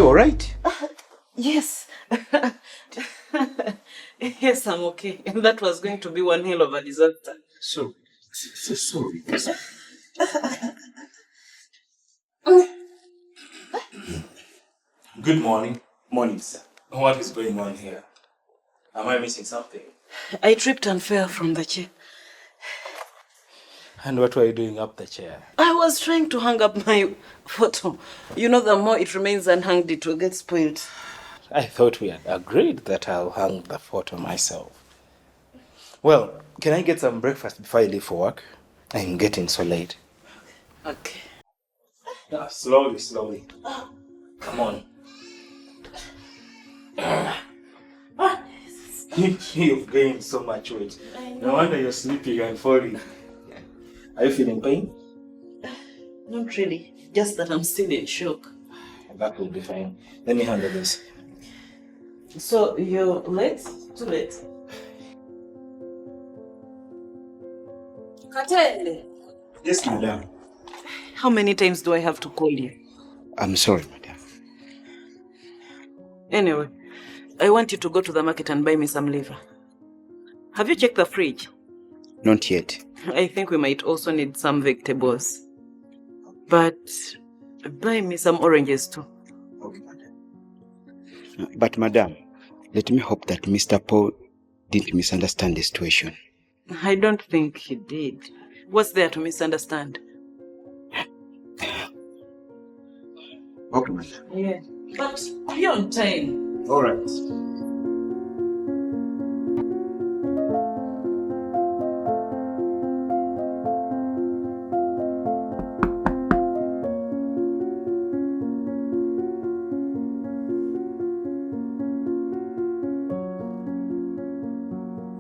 you all right? Yes. Yes, I'm okay. That was going to be one hell of a disaster. So sorry. Good morning. Morning, sir. What is going on here? Am I missing something? I tripped and fell from the chair. And what were you doing up the chair? I was trying to hang up my photo. You know, the more it remains unhung, it will get spoiled. I thought we had agreed that I'll hang the photo myself. Well, can I get some breakfast before I leave for work? I'm getting so late. Okay. Slowly. Come on. You've gained so much weight. No wonder you're sleeping and falling. Are you feeling pain? Not really. Just that I'm still in shock. That will be fine. Let me handle this. So, you're late? Too late. Katende. Yes, madam. How many times do I have to call you? I'm sorry, madam. Anyway, I want you to go to the market and buy me some liver. Have you checked the fridge? Not yet. I think we might also need some vegetables. But buy me some oranges too. Okay, madam. But, madam, let me hope that Mr. Paul didn't misunderstand the situation. I don't think he did. What's there to misunderstand? Okay, madam. Yeah. But be on time. All right.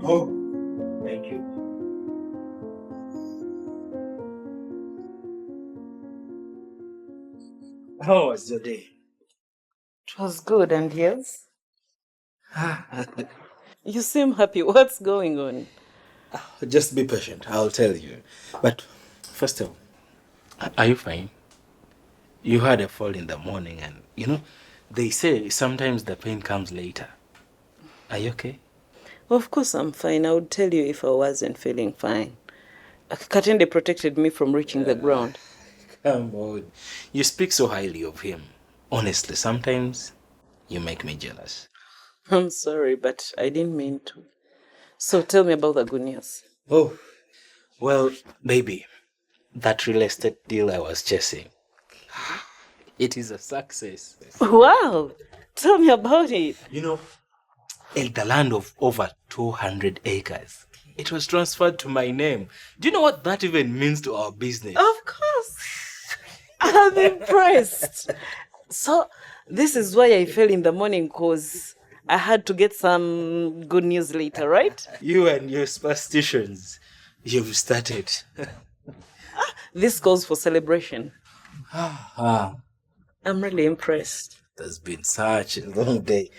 Oh, thank you. How was your day? It was good, and yours? You seem happy. What's going on? Just be patient, I'll tell you. But first of all, are you fine? You had a fall in the morning and, they say sometimes the pain comes later. Are you okay? Of course I'm fine. I would tell you if I wasn't feeling fine. Katende protected me from reaching the ground. Come on. You speak so highly of him. Honestly, sometimes you make me jealous. I'm sorry, but I didn't mean to. So tell me about the good news. Oh, well, baby, that real estate deal I was chasing, it is a success. Wow! Tell me about it. The land of over 200 acres. It was transferred to my name. Do you know what that even means to our business? Of course. I'm impressed. So, this is why I fell in the morning, because I had to get some good news later, right? You and your superstitions. You've started. This calls for celebration. Ah, I'm really impressed. it has been such a long day.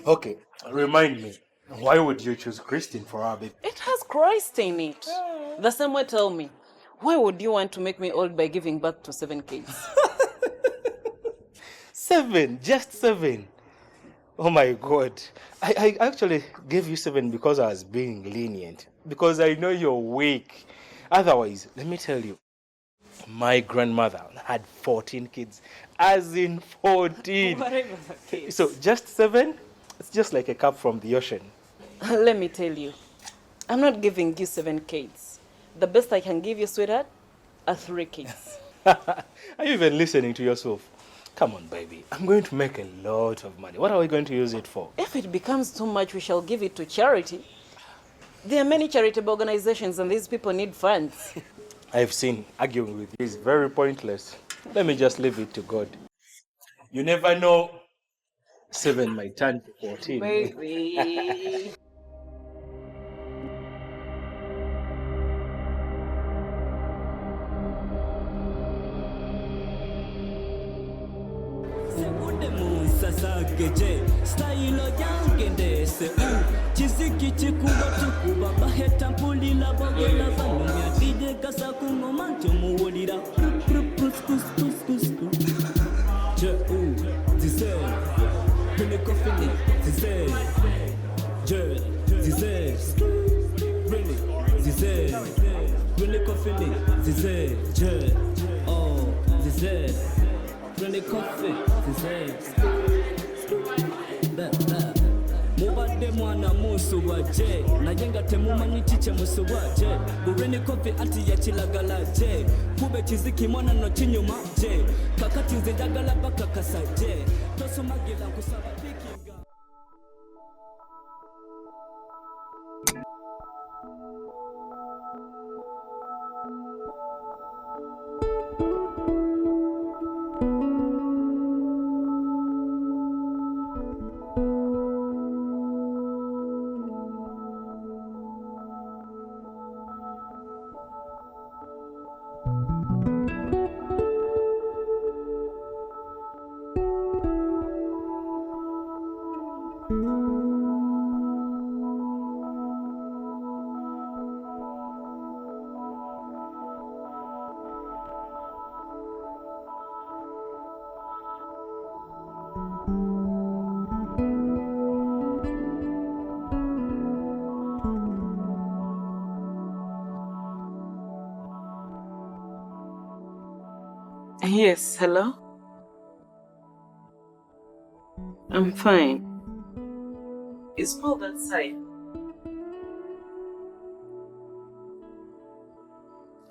Okay, remind me, why would you choose Christine for our baby? It has Christ in it. The same way, tell me, why would you want to make me old by giving birth to 7 kids? 7, just 7. Oh my God. I actually gave you 7 because I was being lenient. Because I know you're weak. Otherwise, let me tell you, my grandmother had 14 kids. As in 14. Whatever the case. So just 7? It's just like a cup from the ocean. Let me tell you, I'm not giving you 7 kids. The best I can give you, sweetheart, are 3 kids. Are you even listening to yourself? Come on, baby. I'm going to make a lot of money. What are we going to use it for? If it becomes too much, we shall give it to charity. There are many charitable organizations and these people need funds. I've seen arguing with you is very pointless. Let me just leave it to God. You never know. 7 might turn to 14. Baby. Sasageje style yange se chiziki chikuba tukuba baheta mpulila bogela banumya dide kasa kungoma tumuwulira je dize pele kofini dize je dize really dize pele kofini dize je oh dize pele kofini dize mubadde mwana musu waje nayenga temumanyi kiche musu waje bureni kopi ati ya kilagala je kube kiziki mwana no kinyuma je kakati nze njagala bakakasa je tosomagira kusaba bikinga. Yes, hello? I'm fine. Is Paul that side?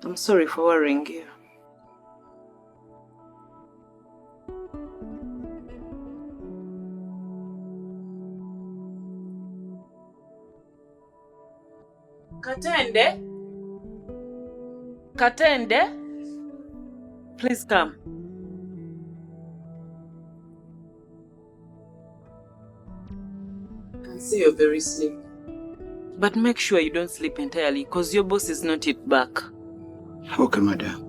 I'm sorry for worrying you. Katende? Katende? Please come. I can see you're very sleepy. But make sure you don't sleep entirely, because your boss is not yet back. Okay, madam.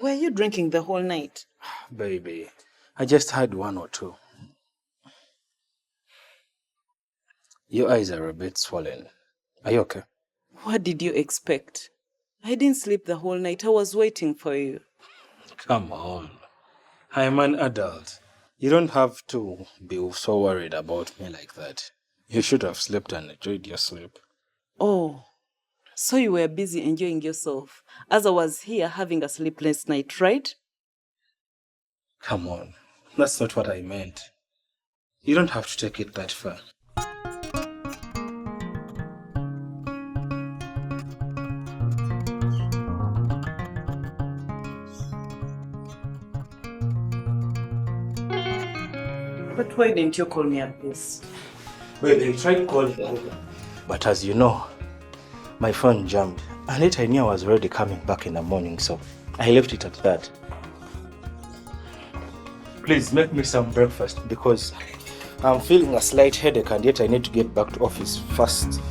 Were you drinking the whole night? Baby, I just had one or two. Your eyes are a bit swollen. Are you okay? What did you expect? I didn't sleep the whole night. I was waiting for you. Come on. I am an adult. You don't have to be so worried about me like that. You should have slept and enjoyed your sleep. Oh, so you were busy enjoying yourself, as I was here having a sleepless night, right? Come on. That's not what I meant. You don't have to take it that far. But why didn't you call me at this? Well, I tried calling, but as you know, my phone jammed. And later I knew I was already coming back in the morning, so I left it at that. Please make me some breakfast because I'm feeling a slight headache and yet I need to get back to office fast.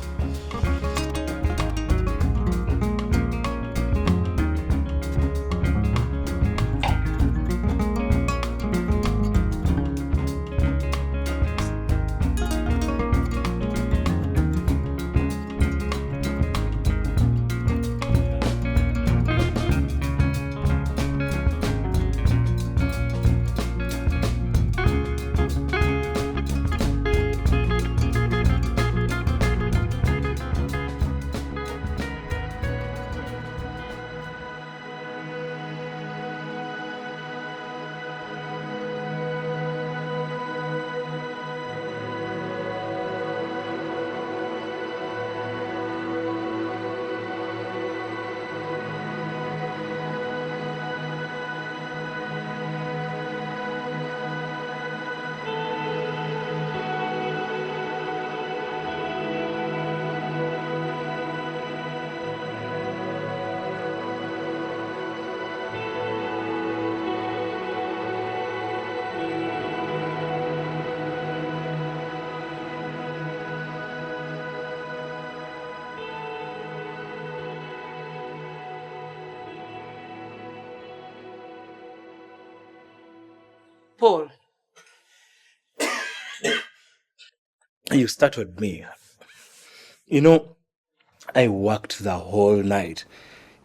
Paul. You start with me. You know, I worked the whole night.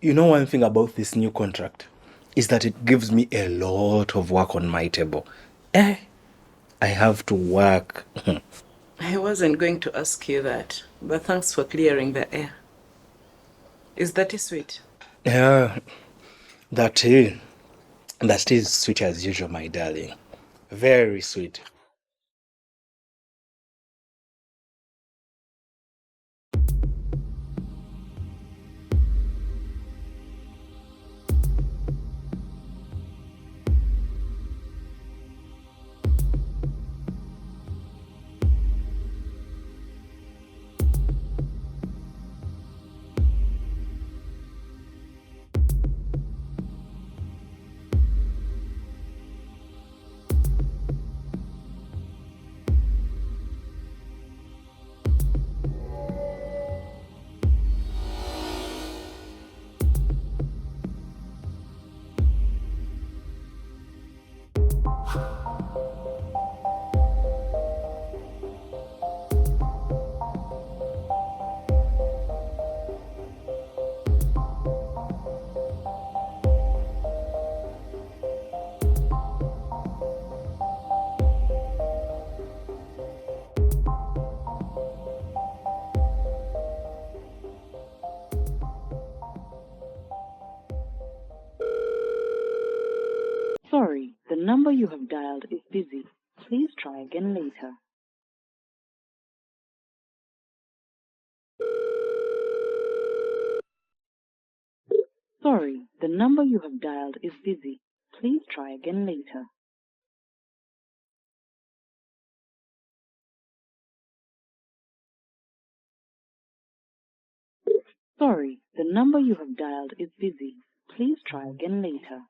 You know, one thing about this new contract is that it gives me a lot of work on my table. I have to work. I wasn't going to ask you that, but thanks for clearing the air. Is that sweet? Yeah, that is sweet as usual, my darling. Very sweet. Sorry, the number you have dialed is busy. Please try again later. Sorry, the number you have dialed is busy. Please try again later. Sorry, the number you have dialed is busy. Please try again later.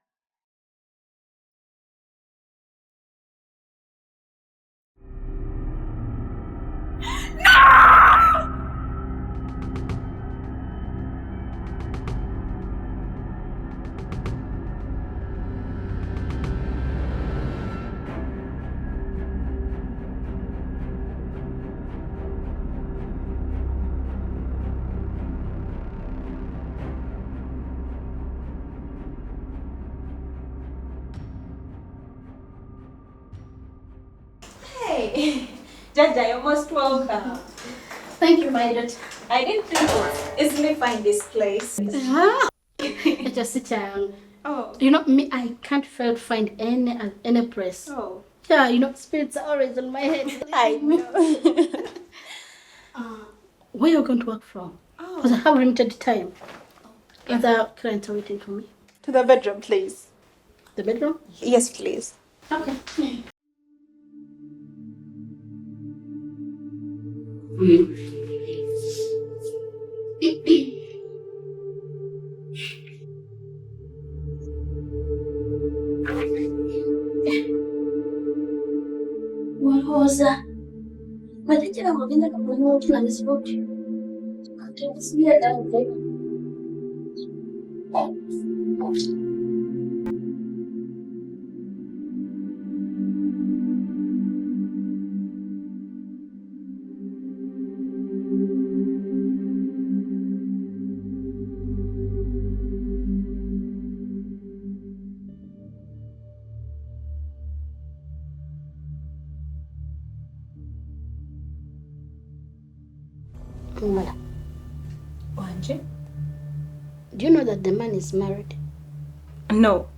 Hey, Jaja, you're most welcome. Thank you, my daughter. I didn't think it's easily find this place. Just sit down. Oh. You know me, I can't fail to find any place. Oh. Yeah, you know, spirits are always on my head. I know. Where are you going to work from? Because I have limited time. Other clients are waiting for me. To the bedroom, please. The bedroom? Yes, please. Okay. Wahoza matekera mugenda kamwana otuna misiboti katesiya dawe Mala, Wanje? do you know that the man is married? No.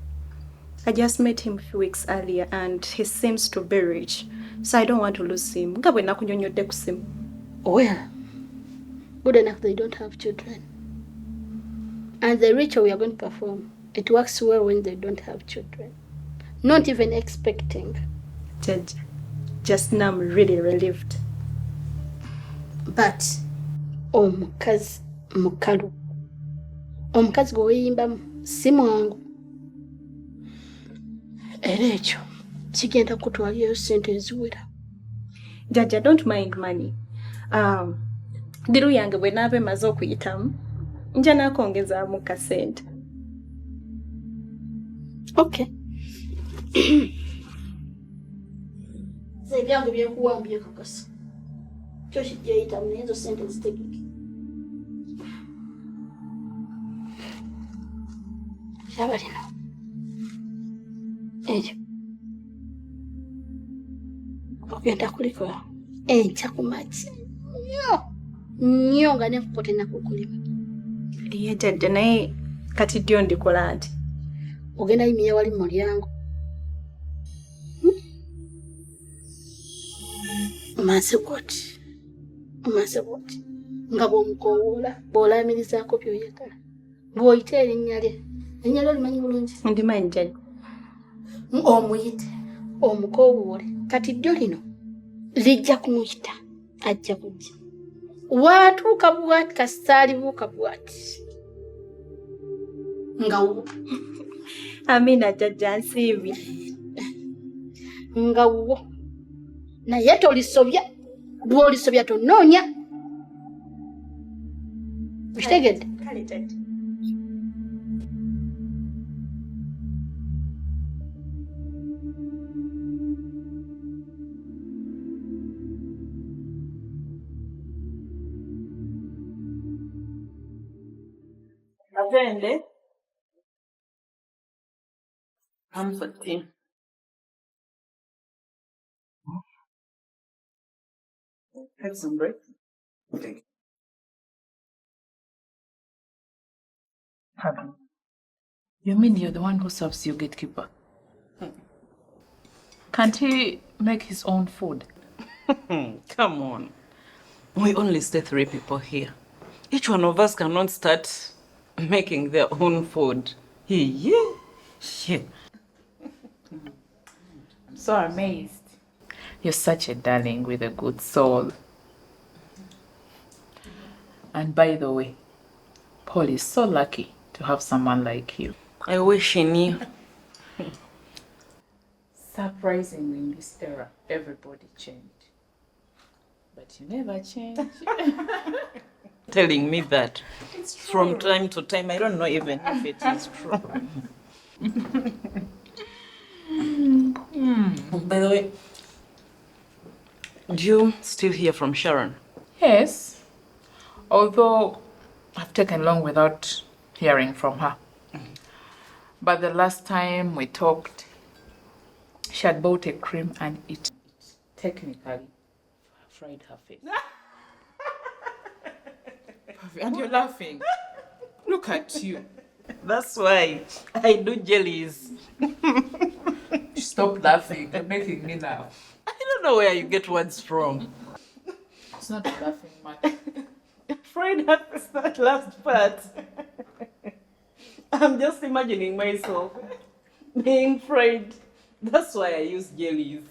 I just met him a few weeks earlier and he seems to be rich. So I don't want to lose him. Ngabwe nakunyonyodde ku simu. Well, good enough they don't have children. And the ritual we are going to perform, it works well when they don't have children. Not even expecting. Jaja, just now I'm really relieved. But omukazi mukalu, omukazi gwe weeyimbamu si mwangu, era ekyo kigenda kutwalirayo ssente eziwera. Jaja, don't mind money. Diru yange bwe naaba emaze okuyitamu nja naakongezaamu kasente. Okay. Ebyange byekuwambye kakasa. Kyo kijjaayita mu ezo ssente zitegeke. Laba lino. Ekyo. Ogenda kulikola enkya ku makya. Nnyo nga n'enkuko tennakukulima. Ye jjajja naye kati ddyo ndikola nti. Ogenda yimiya wali mu mulyango. Omanse bw'oti nga bw'omukoowoola bw'olaamirizaako by'oyagala bw'oyita erinnya lye olimanyi bulungi. Ndimanyi jjajja. Omuyite omukoowoole kati ddyo lino lijja kumuyita ajja kujja waatuuka bw'ati kasitaali buuka bw'ati nga wo. Amina jjajja nsiibye. Nga wo naye tolisobya bw'olisobya tonoonya. Okitegedde? Kale jjajja. Avende. I'm for tea. Have some break. Pardon. You mean you're the one who serves your gatekeeper? Can't he make his own food? Come on. We only stay 3 people here. Each one of us cannot start making their own food. Yeah. I'm so amazed. You're such a darling with a good soul. And by the way, Paul is so lucky to have someone like you. I wish he knew. Surprisingly, in this era, everybody changed. But you never change. Telling me that. It's true. From time to time, I don't know even if it is true. By the way, do you still hear from Sharon? Yes. Although I've taken long without hearing from her. But the last time we talked, she had bought a cream and it technically fried her face. And you're laughing. Look at you. That's why I do jellies. Stop laughing. You're making me laugh. I don't know where you get words from. It's not laughing much. Fried her face, that last part. I'm just imagining myself being fried. That's why I use jellies.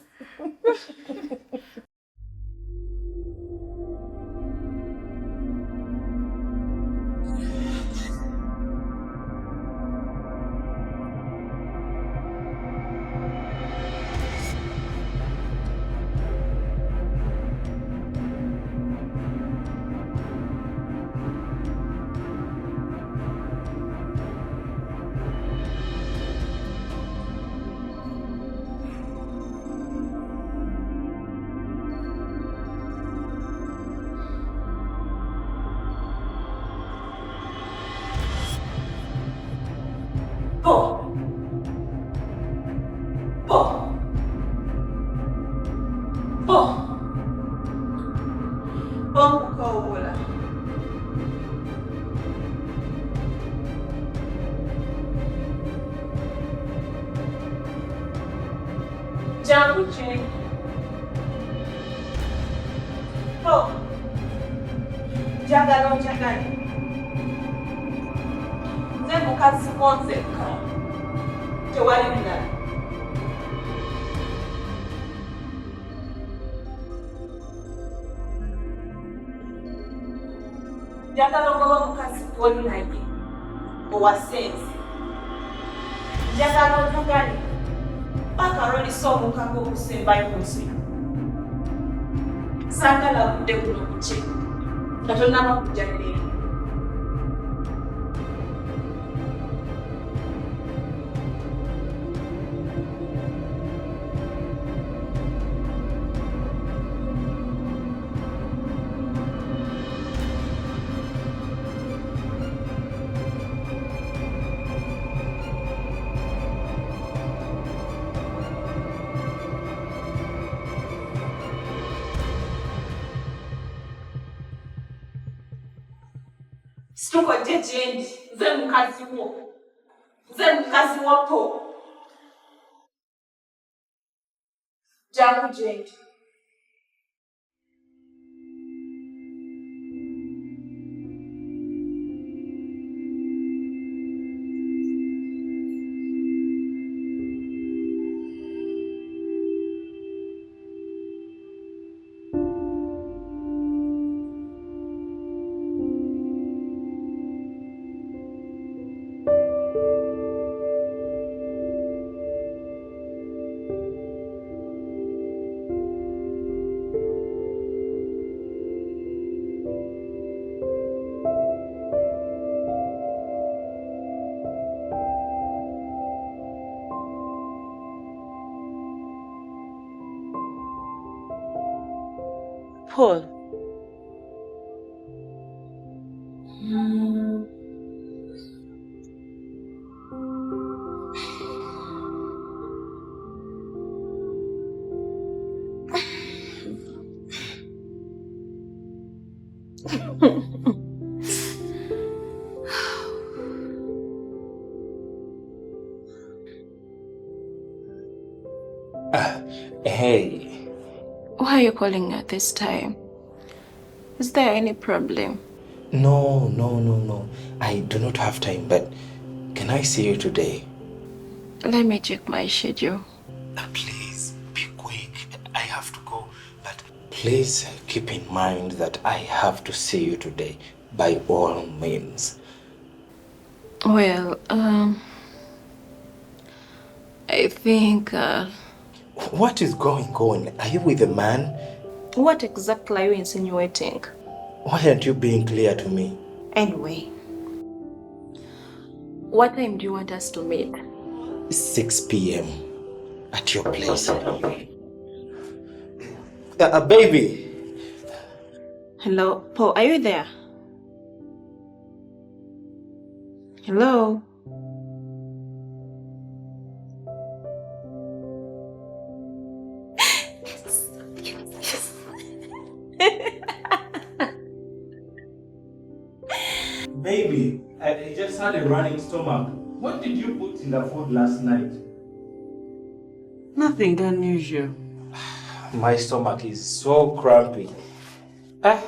Situko jejendi. Nze mukazi wo. Nze mukazi wa po. Jangu jendi. Paul. Hey. Why are you calling at this time? Is there any problem? No. I do not have time, but can I see you today? Let me check my schedule. Please, be quick. I have to go. But please keep in mind that I have to see you today, by all means. Well, I think, What is going on? Are you with a man? What exactly are you insinuating? Why aren't you being clear to me? Anyway, what time do you want us to meet? 6 p.m. at your place. Baby. Hello, Paul, are you there? Hello? Baby, I just had a running stomach. What did you put in the food last night? Nothing unusual. My stomach is so crampy. Thank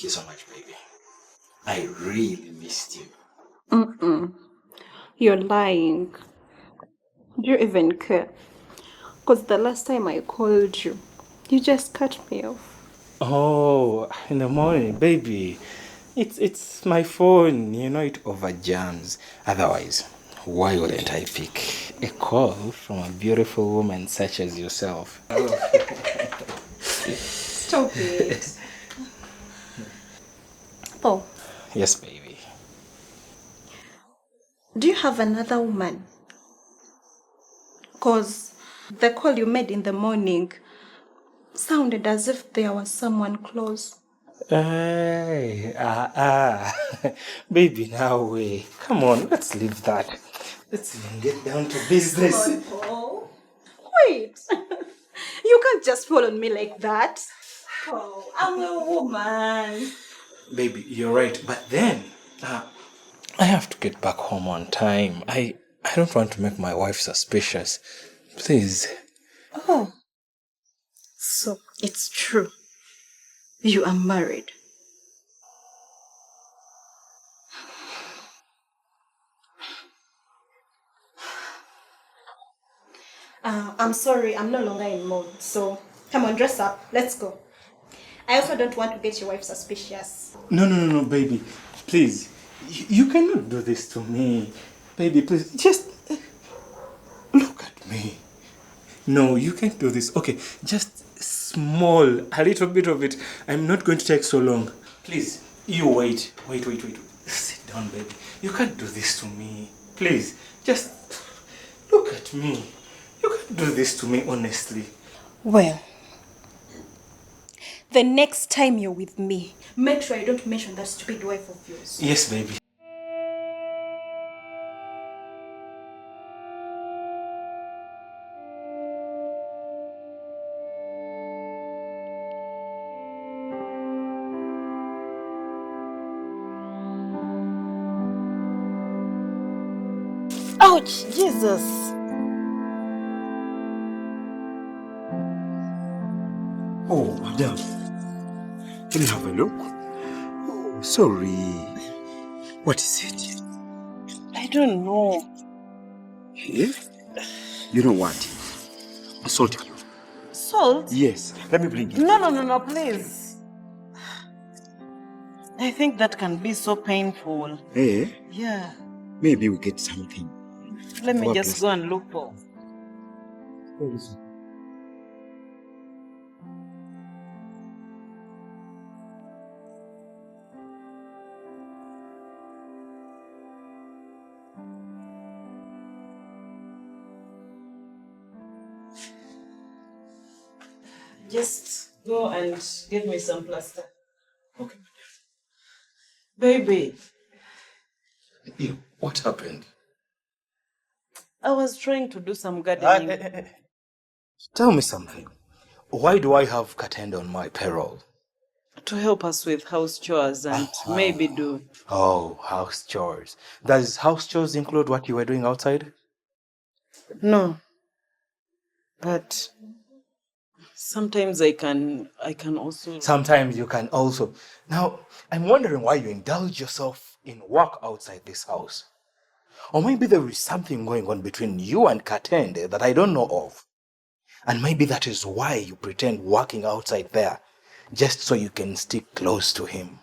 you so much, baby. I really missed you. You're lying. Do you even care? Because the last time I called you, you just cut me off. Oh, in the morning, baby. It's my phone, you know it overjams. Otherwise, why wouldn't I pick a call from a beautiful woman such as yourself? Stop it. Paul, Yes, baby. do you have another woman? Because the call you made in the morning sounded as if there was someone close. Hey, baby, now wait. Come on, let's leave that. Let's even get down to business. Come on, Paul. Wait. You can't just fall on me like that. Oh, I'm a woman. Baby, you're right, but then I have to get back home on time. I don't want to make my wife suspicious. Please. Oh, so it's true. You are married. I'm sorry, I'm no longer in mode. So come on, dress up. Let's go. I also don't want to get your wife suspicious. No, baby. Please. You cannot do this to me. Baby, please. Just look at me. No, you can't do this. Okay, just small, a little bit of it. I'm not going to take so long. Please, you wait. Wait. Sit down, baby. You can't do this to me. Please, just look at me. You can't do this to me, honestly. Well, the next time you're with me, make sure you don't mention that stupid wife of yours. Yes, baby. Ouch, Jesus. Oh, madam. Can you have a look? Oh, sorry. What is it? I don't know. Eh? You know what? Salt cube. Salt? Yes. Let me bring it. No, please. I think that can be so painful. Eh? Yeah. Maybe we get something. Let me God just bless go and look for. Just go and give me some plaster. Okay. Baby, You, what happened? I was trying to do some gardening. Tell me something. Why do I have Katenda on my payroll? To help us with house chores and maybe do. Oh, house chores. Does house chores include what you were doing outside? No. But sometimes I can also. Sometimes you can also. Now, I'm wondering why you indulge yourself in work outside this house. Or maybe there is something going on between you and Katende that I don't know of. And maybe that is why you pretend working outside there, just so you can stick close to him.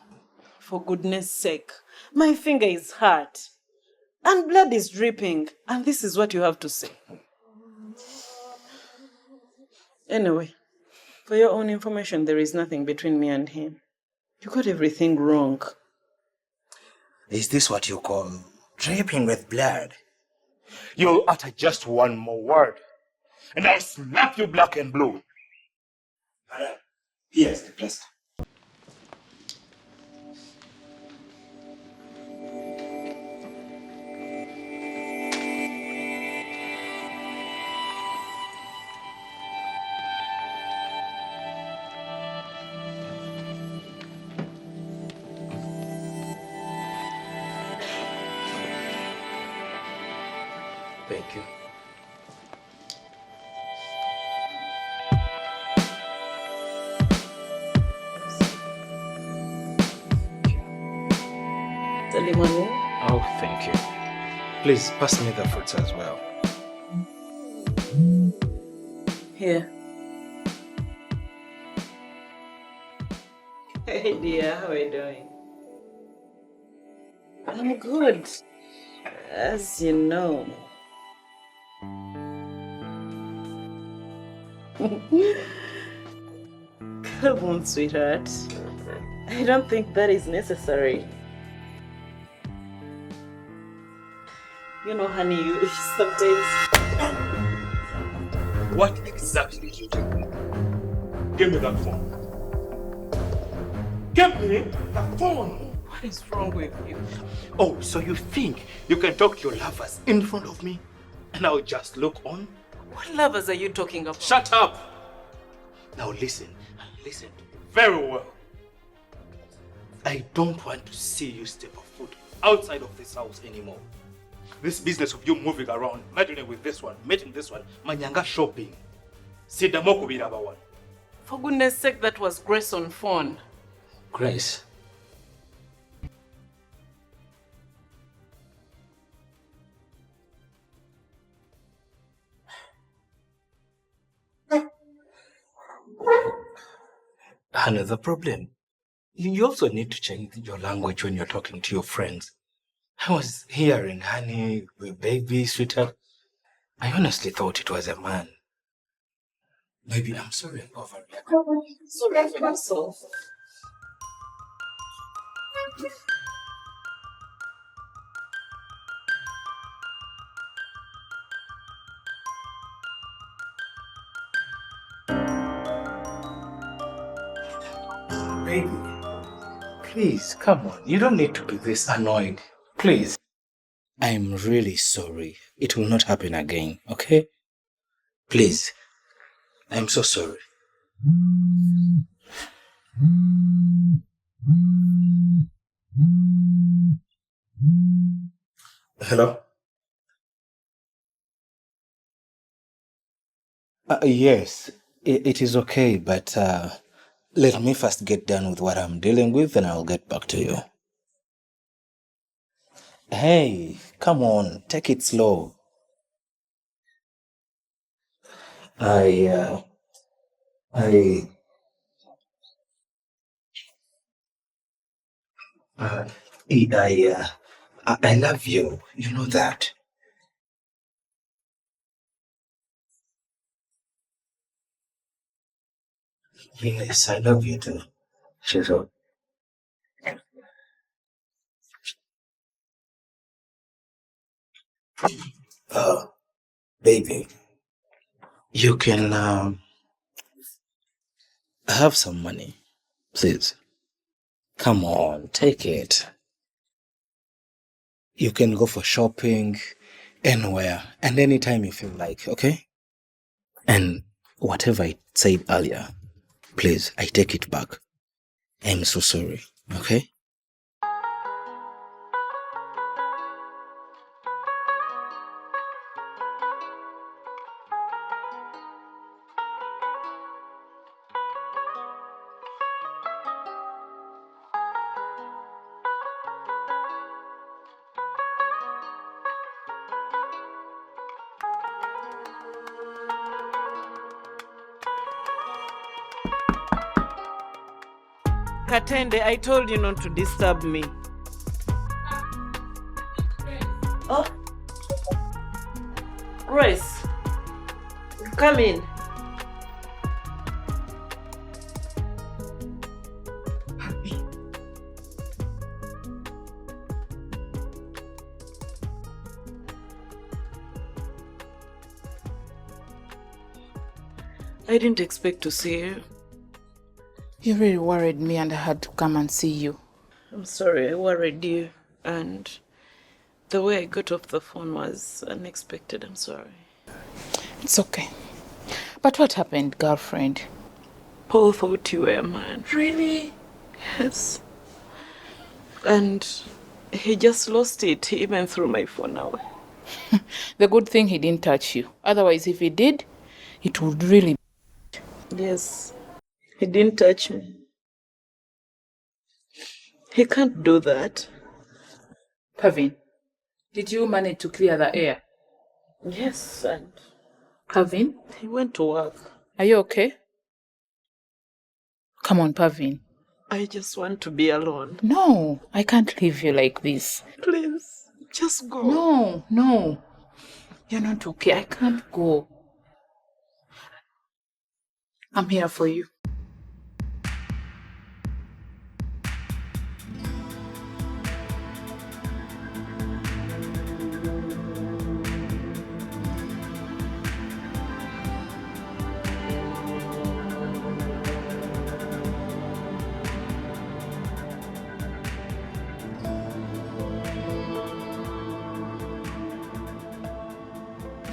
For goodness sake, my finger is hurt. And blood is dripping. And this is what you have to say. Anyway, for your own information, there is nothing between me and him. You got everything wrong. Is this what you call dripping with blood? You'll utter just one more word, and I'll slap you black and blue. Here's the plaster. Thank you. The lemon. Oh, thank you. Please pass me the fruits as well. Here. Hey dear, how are you doing? I'm good. As you know. Come on, sweetheart. I don't think that is necessary. You know, honey, you sometimes... What exactly did you do? Give me that phone. Give me the phone! What is wrong with you? Oh, so you think you can talk to your lovers in front of me and I'll just look on? What lovers are you talking about? Shut up! Now listen, and listen to me very well. I don't want to see you step a foot outside of this house anymore. This business of you moving around, meddling with this one, meeting this one, manyanga shopping. Sidamo kubiraba one. For goodness sake, that was Grace on phone. Grace. Another problem. You also need to change your language when you're talking to your friends. I was hearing honey, baby, sweetheart. I honestly thought it was a man. Maybe I'm sorry I'm overreacting. Sorry for myself. Baby, please, come on. You don't need to be this annoyed. Please. I'm really sorry. It will not happen again, okay? Please. I'm so sorry. Hello? Yes, it is okay, but let me first get done with what I'm dealing with, and I'll get back to you. Hey, come on, take it slow. I Uh, I love you. You know that. Yes, I love you too. She's all. Baby, you can have some money, please. Come on, take it. You can go for shopping anywhere and anytime you feel like, okay? And whatever I said earlier, please, I take it back. I'm so sorry, okay? Katende, I told you not to disturb me. Oh, Royce, come in. I didn't expect to see you. You really worried me and I had to come and see you. I'm sorry, I worried you. And the way I got off the phone was unexpected. I'm sorry. It's okay. But what happened, girlfriend? Paul thought you were a man. Really? Yes. And he just lost it. He even threw my phone away. The good thing he didn't touch you. Otherwise, if he did, it would really... Yes. He didn't touch me. He can't do that. Pavin, did you manage to clear the air? Yes, and Pavin? he went to work. Are you okay? Come on, Pavin. I just want to be alone. No, I can't leave you like this. Please, just go. No. You're not okay. I can't go. I'm here for you.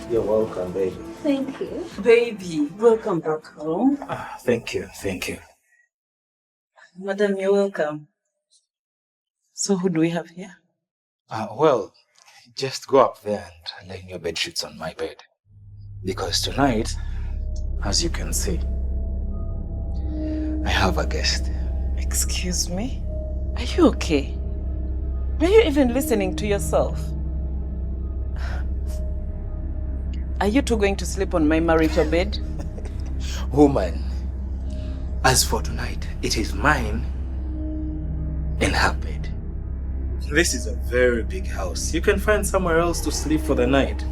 You're welcome, baby. Thank you. Baby, welcome back home. Thank you. Madam, you're welcome. So who do we have here? Well, just go up there and lay your bed sheets on my bed. Because tonight, as you can see, I have a guest. Excuse me? Are you okay? Are you even listening to yourself? Are you two going to sleep on my marital bed? Woman, as for tonight, it is mine and her bed. This is a very big house. You can find somewhere else to sleep for the night.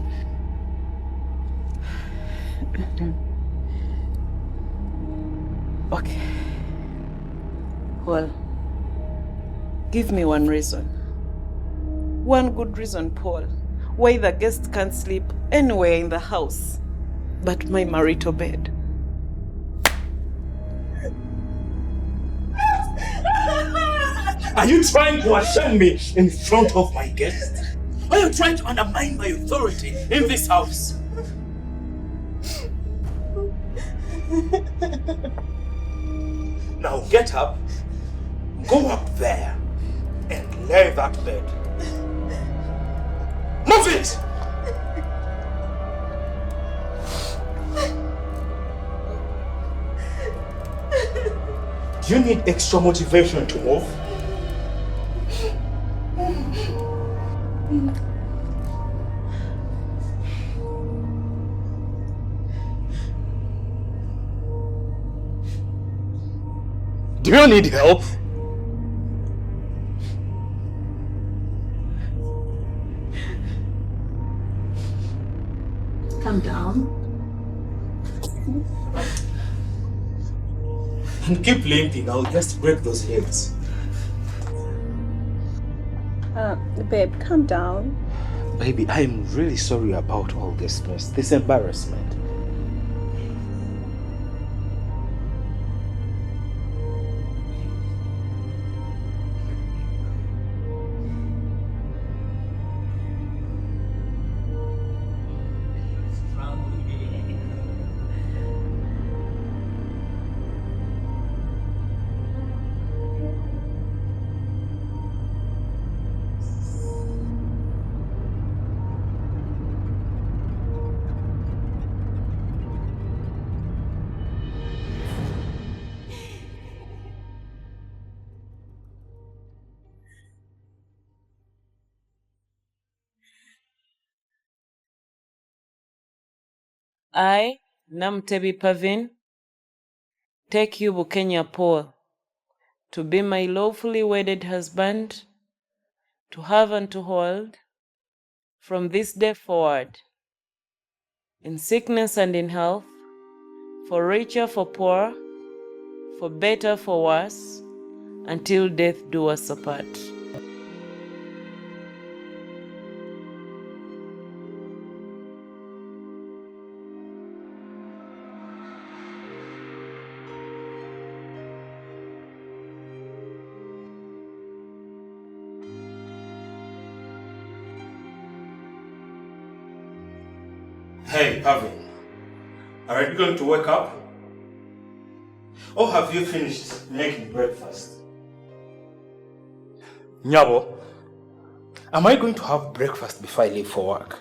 Okay. Well, give me one reason. One good reason, Paul, why the guest can't sleep anywhere in the house but my marital bed. Are you trying to ashame me in front of my guest? Are you trying to undermine my authority in this house? Now get up, go up there, and lay that bed. Move it! Do you need extra motivation to move? Do you need help? Calm down. And keep limping, I'll just break those legs. Babe, calm down. Baby, I'm really sorry about all this mess, this embarrassment. I, Namtebi Pavin, take you Bukenya Paul to be my lawfully wedded husband, to have and to hold, from this day forward, in sickness and in health, for richer, for poor, for better, for worse, until death do us apart. Hey, Pavin, are you going to wake up? Or have you finished making breakfast? Nyabo, am I going to have breakfast before I leave for work?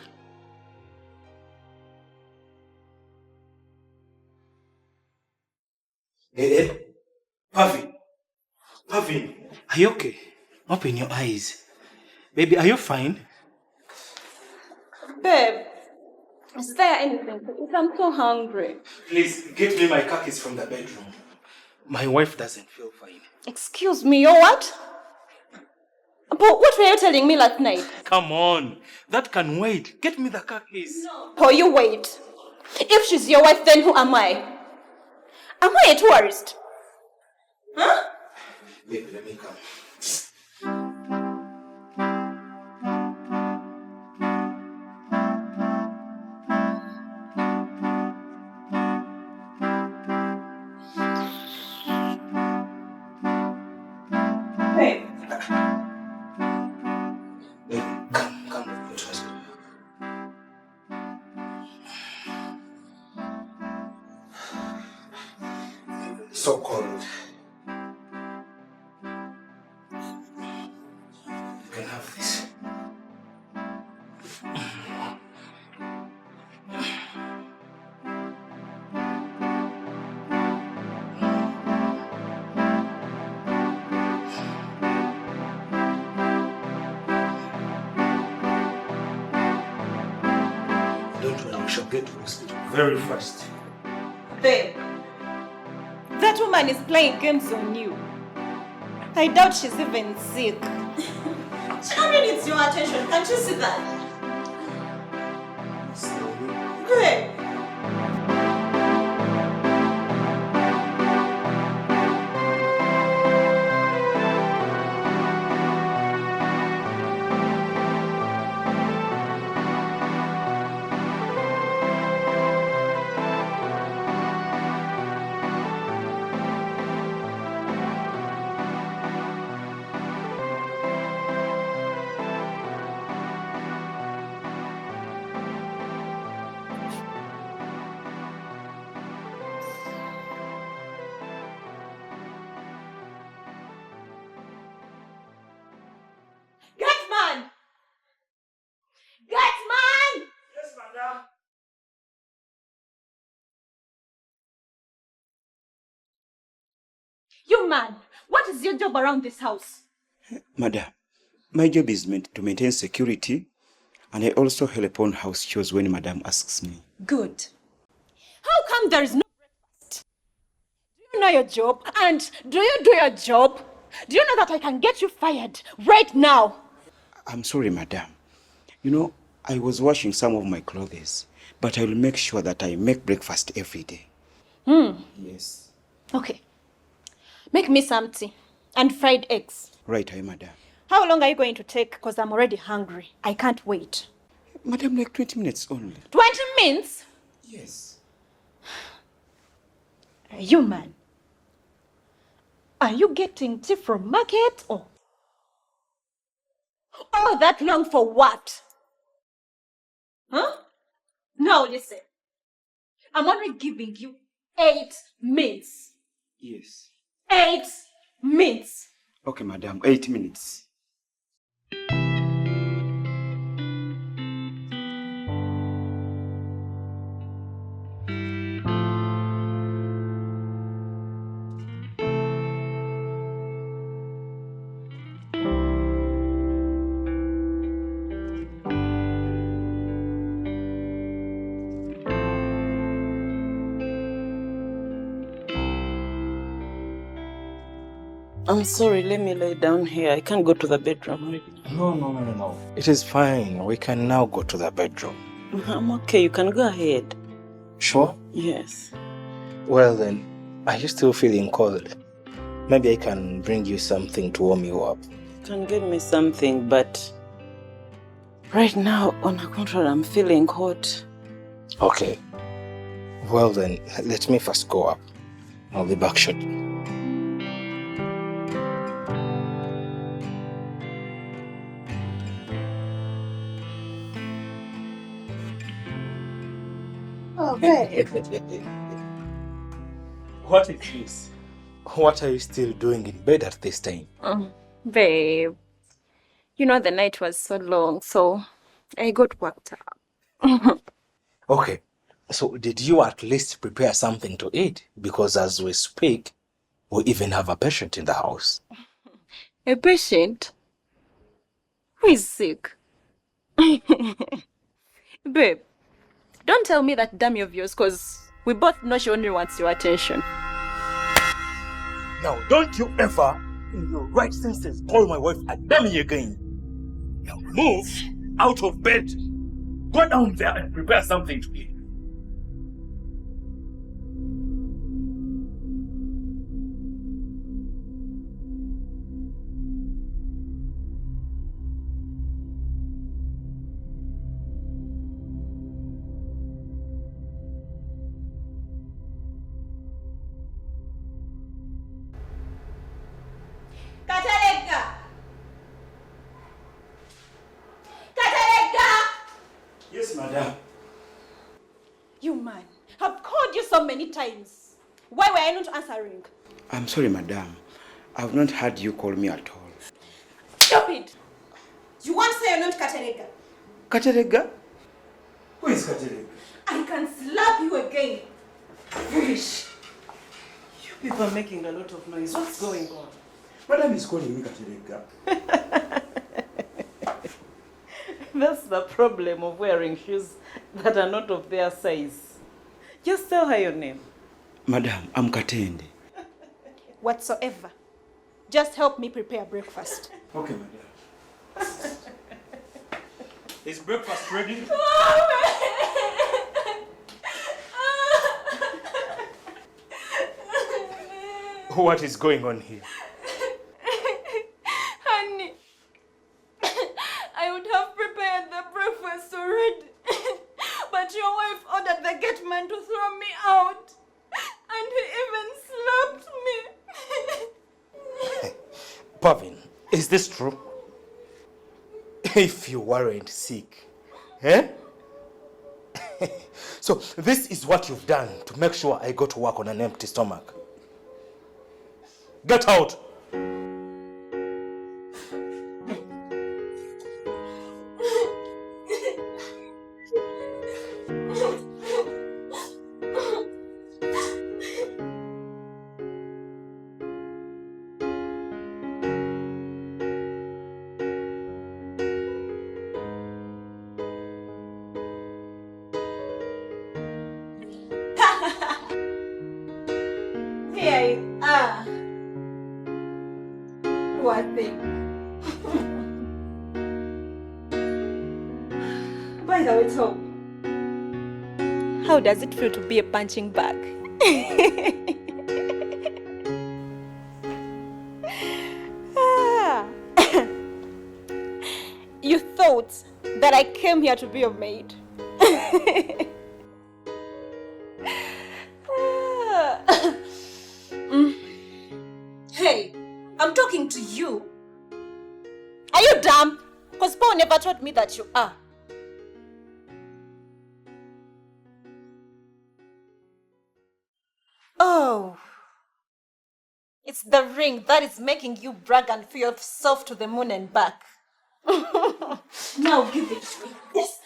Eh? Pavin, are you okay? Open your eyes. Baby, are you fine? Babe, is there anything? Because I'm so hungry. Please, get me my khakis from the bedroom. My wife doesn't feel fine. Excuse me, you're what? But what were you telling me last night? Come on, that can wait. Get me the khakis. No. Oh, you wait. If she's your wife, then who am I? Am I a tourist? Huh? Baby, let me come. Hey. Baby, come, go to hospital. So cold. You can have this. Don't worry, we shall get to the hospital very fast. Babe, that woman is playing games on you. I doubt she's even sick. She only needs your attention. Can't you see that? Slowly. Babe. You man, what is your job around this house? Madam, my job is meant to maintain security, and I also help on house chores when Madam asks me. Good. How come there is no breakfast? Do you know your job? And do you do your job? Do you know that I can get you fired right now? I'm sorry, Madam. You know, I was washing some of my clothes, but I will make sure that I make breakfast every day. Yes. Okay. Make me some tea and fried eggs. Right, Madam. How long are you going to take? Because I'm already hungry. I can't wait. Madam, like 20 minutes only. 20 minutes? Yes. You man. Are you getting tea from market or? All that long for what? Huh? Now listen. I'm only giving you 8 minutes. Yes. 8 minutes. Okay, Madam, 8 minutes. I'm sorry, let me lay down here. I can't go to the bedroom right now. No. It is fine. We can now go to the bedroom. I'm okay, you can go ahead. Sure? Yes. Well then, are you still feeling cold? Maybe I can bring you something to warm you up. You can get me something, but right now, on a contrary, I'm feeling hot. Okay. Well then, let me first go up. I'll be back shortly. Oh, babe. What is this? What are you still doing in bed at this time? Babe. You know the night was so long, so I got worked up. Okay. So did you at least prepare something to eat? Because as we speak, we even have a patient in the house. A patient? Who is sick? Babe, don't tell me that dummy of yours, because we both know she only wants your attention. Now, don't you ever, in your right senses, call my wife a dummy again. Now move out of bed. Go down there and prepare something to eat. Yes, madam. You man, I've called you so many times. Why were you not answering? I'm sorry, Madam. I've not heard you call me at all. Stupid! You want to say you're not Katerega? Katerega? Who is Katerega? I can slap you again. Foolish. You people are making a lot of noise. What's going on? Madam is calling me Katerega. That's the problem of wearing shoes that are not of their size. Just tell her your name. Madam, I'm Katende. Whatsoever. Just help me prepare breakfast. Okay, madam. Is breakfast ready? What is going on here? Honey, I would have prepared the breakfast already. But your wife ordered the gate man to throw me out. And he even slapped me. Pavin, is this true? If you weren't sick, eh? So this is what you've done to make sure I go to work on an empty stomach. Get out! By the way, Tom, how does it feel to be a punching bag? Ah. You thought that I came here to be your maid? Hey, I'm talking to you. Are you dumb? Because Paul never told me that you are. Oh, it's the ring that is making you brag and feel yourself to the moon and back. Now give it to me. Yes.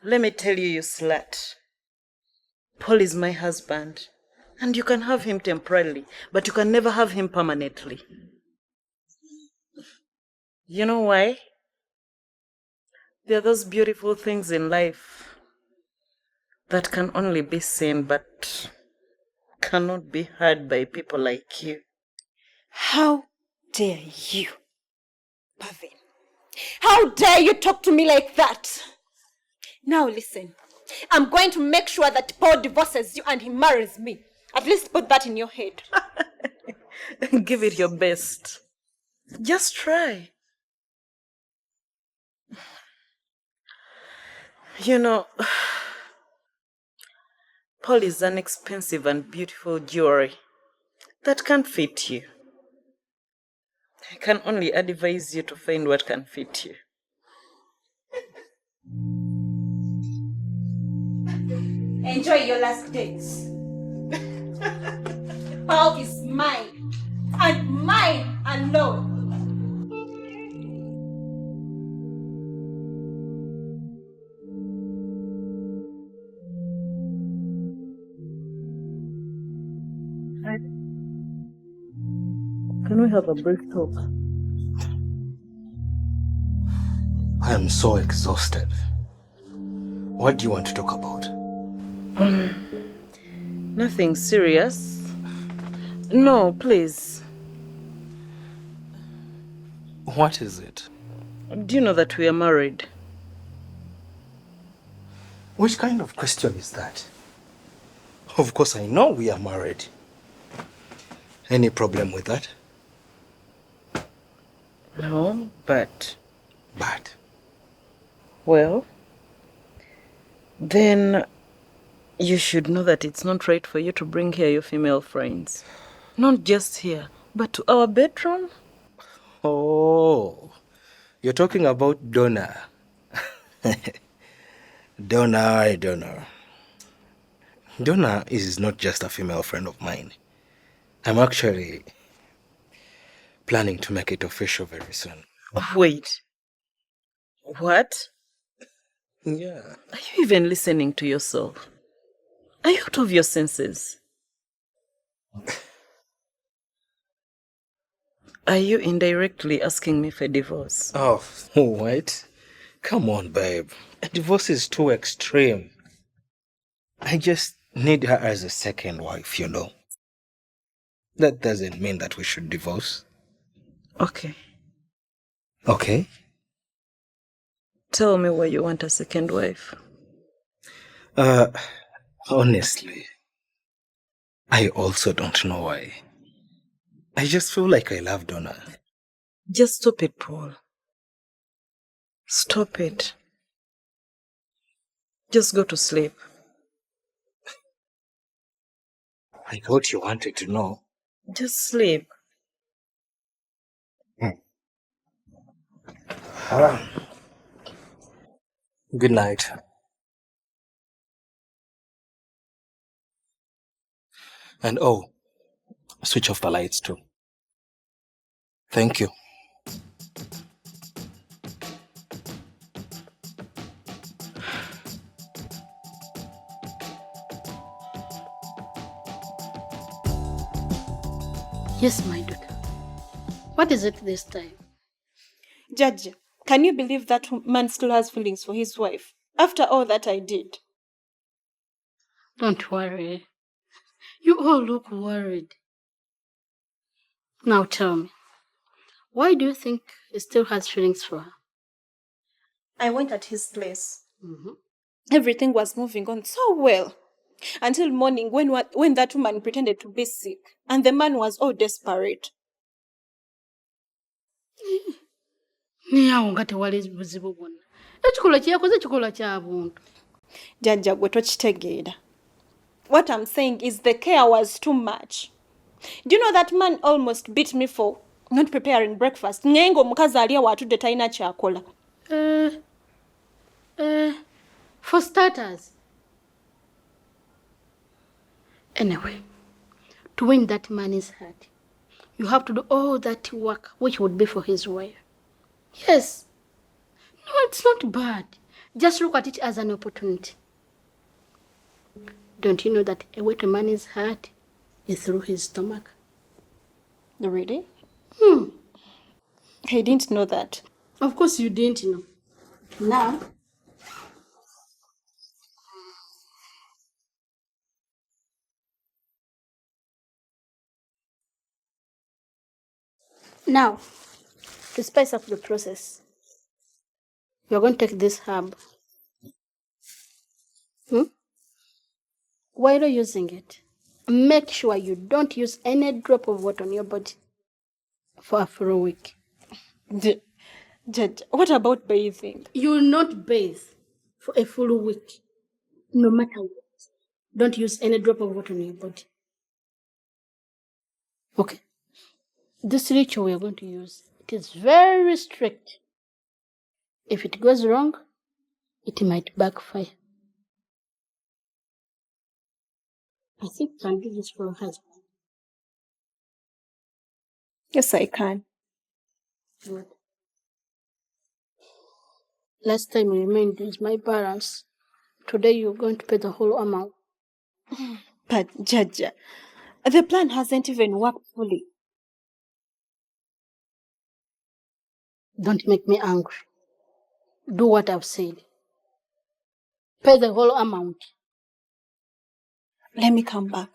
Let me tell you, you slut. Paul is my husband. And you can have him temporarily, but you can never have him permanently. You know why? There are those beautiful things in life that can only be seen but cannot be heard by people like you. How dare you, Pavin? How dare you talk to me like that? Now listen, I'm going to make sure that Paul divorces you and he marries me. At least put that in your head. Give it your best. Just try. You know, Paul is an expensive and beautiful jewelry that can't fit you. I can only advise you to find what can fit you. Enjoy your last days. Paul is mine, and mine alone. Can we have a brief talk? I am so exhausted. What do you want to talk about? Nothing serious. No, please. What is it? Do you know that we are married? Which kind of question is that? Of course I know we are married. Any problem with that? No, but... But? Well, then you should know that it's not right for you to bring here your female friends. Not just here, but to our bedroom. Oh, you're talking about Donna. Donna. Donna is not just a female friend of mine. I'm actually planning to make it official very soon. Wait. What? Yeah. Are you even listening to yourself? Are you out of your senses? Are you indirectly asking me for divorce? Oh, what? Come on, babe. A divorce is too extreme. I just need her as a second wife, you know. That doesn't mean that we should divorce. Okay. Okay? Tell me why you want a second wife. Honestly, I also don't know why. I just feel like I love Donna. Just stop it, Paul. Stop it. Just go to sleep. I thought you wanted to know. Just sleep. Good night. And oh, switch off the lights too. Thank you. Yes, my daughter. What is it this time? Judge, can you believe that man still has feelings for his wife? After all that I did. Don't worry. You all look worried. Now tell me, why do you think he still has feelings for her? I went at his place. Everything was moving on so well. Until morning when that woman pretended to be sick. And the man was all desperate. Niyawo nga tewali buzibu bwonna. Ekikolwa kye yakoze kikolwa kya buntu. Jajja gwe tokitegeera. What I'm saying is the care was too much. Do you know that man almost beat me for not preparing breakfast? Naye ng'omukazi ali awo atudde talina kyakola. For starters. Anyway, to win that man's heart, you have to do all that work which would be for his wife. Yes. No, it's not bad. Just look at it as an opportunity. Don't you know that a way to man's heart is through his stomach? Really? I didn't know that. Of course you didn't know. Now, to spice up the process, you're going to take this herb. While you're using it, make sure you don't use any drop of water on your body for a full week. Judge, what about bathing? You will not bathe for a full week, no matter what. Don't use any drop of water on your body. Okay. This ritual we are going to use, it is very strict. If it goes wrong, it might backfire. I think you can do this for your husband. Yes, I can. Good. Last time you remained with my parents. Today you're going to pay the whole amount. But, Judge, the plan hasn't even worked fully. Don't make me angry. Do what I've said. Pay the whole amount. Let me come back.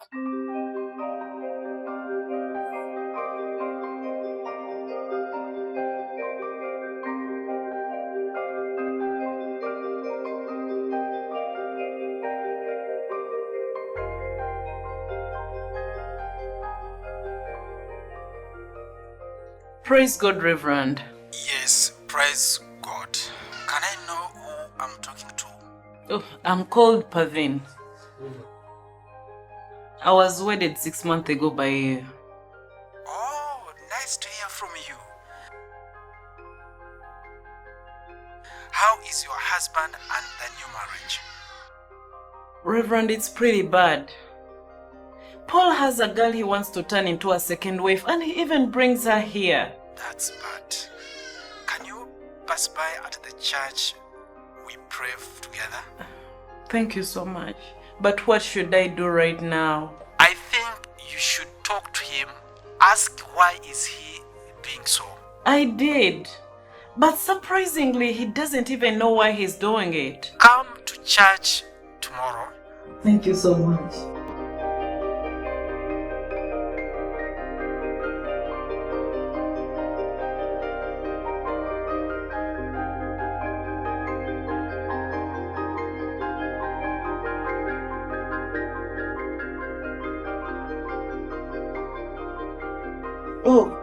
Praise God, Reverend. Yes, praise God. Can I know who I'm talking to? Oh, I'm called Pavin. I was wedded 6 months ago by you. Oh, nice to hear from you. How is your husband and the new marriage? Reverend, it's pretty bad. Paul has a girl he wants to turn into a second wife, and he even brings her here. That's bad. Can you pass by at the church? We pray together. Thank you so much. But what should I do right now? I think you should talk to him. Ask why is he doing so. I did. But surprisingly, he doesn't even know why he's doing it. Come to church tomorrow. Thank you so much. Oh,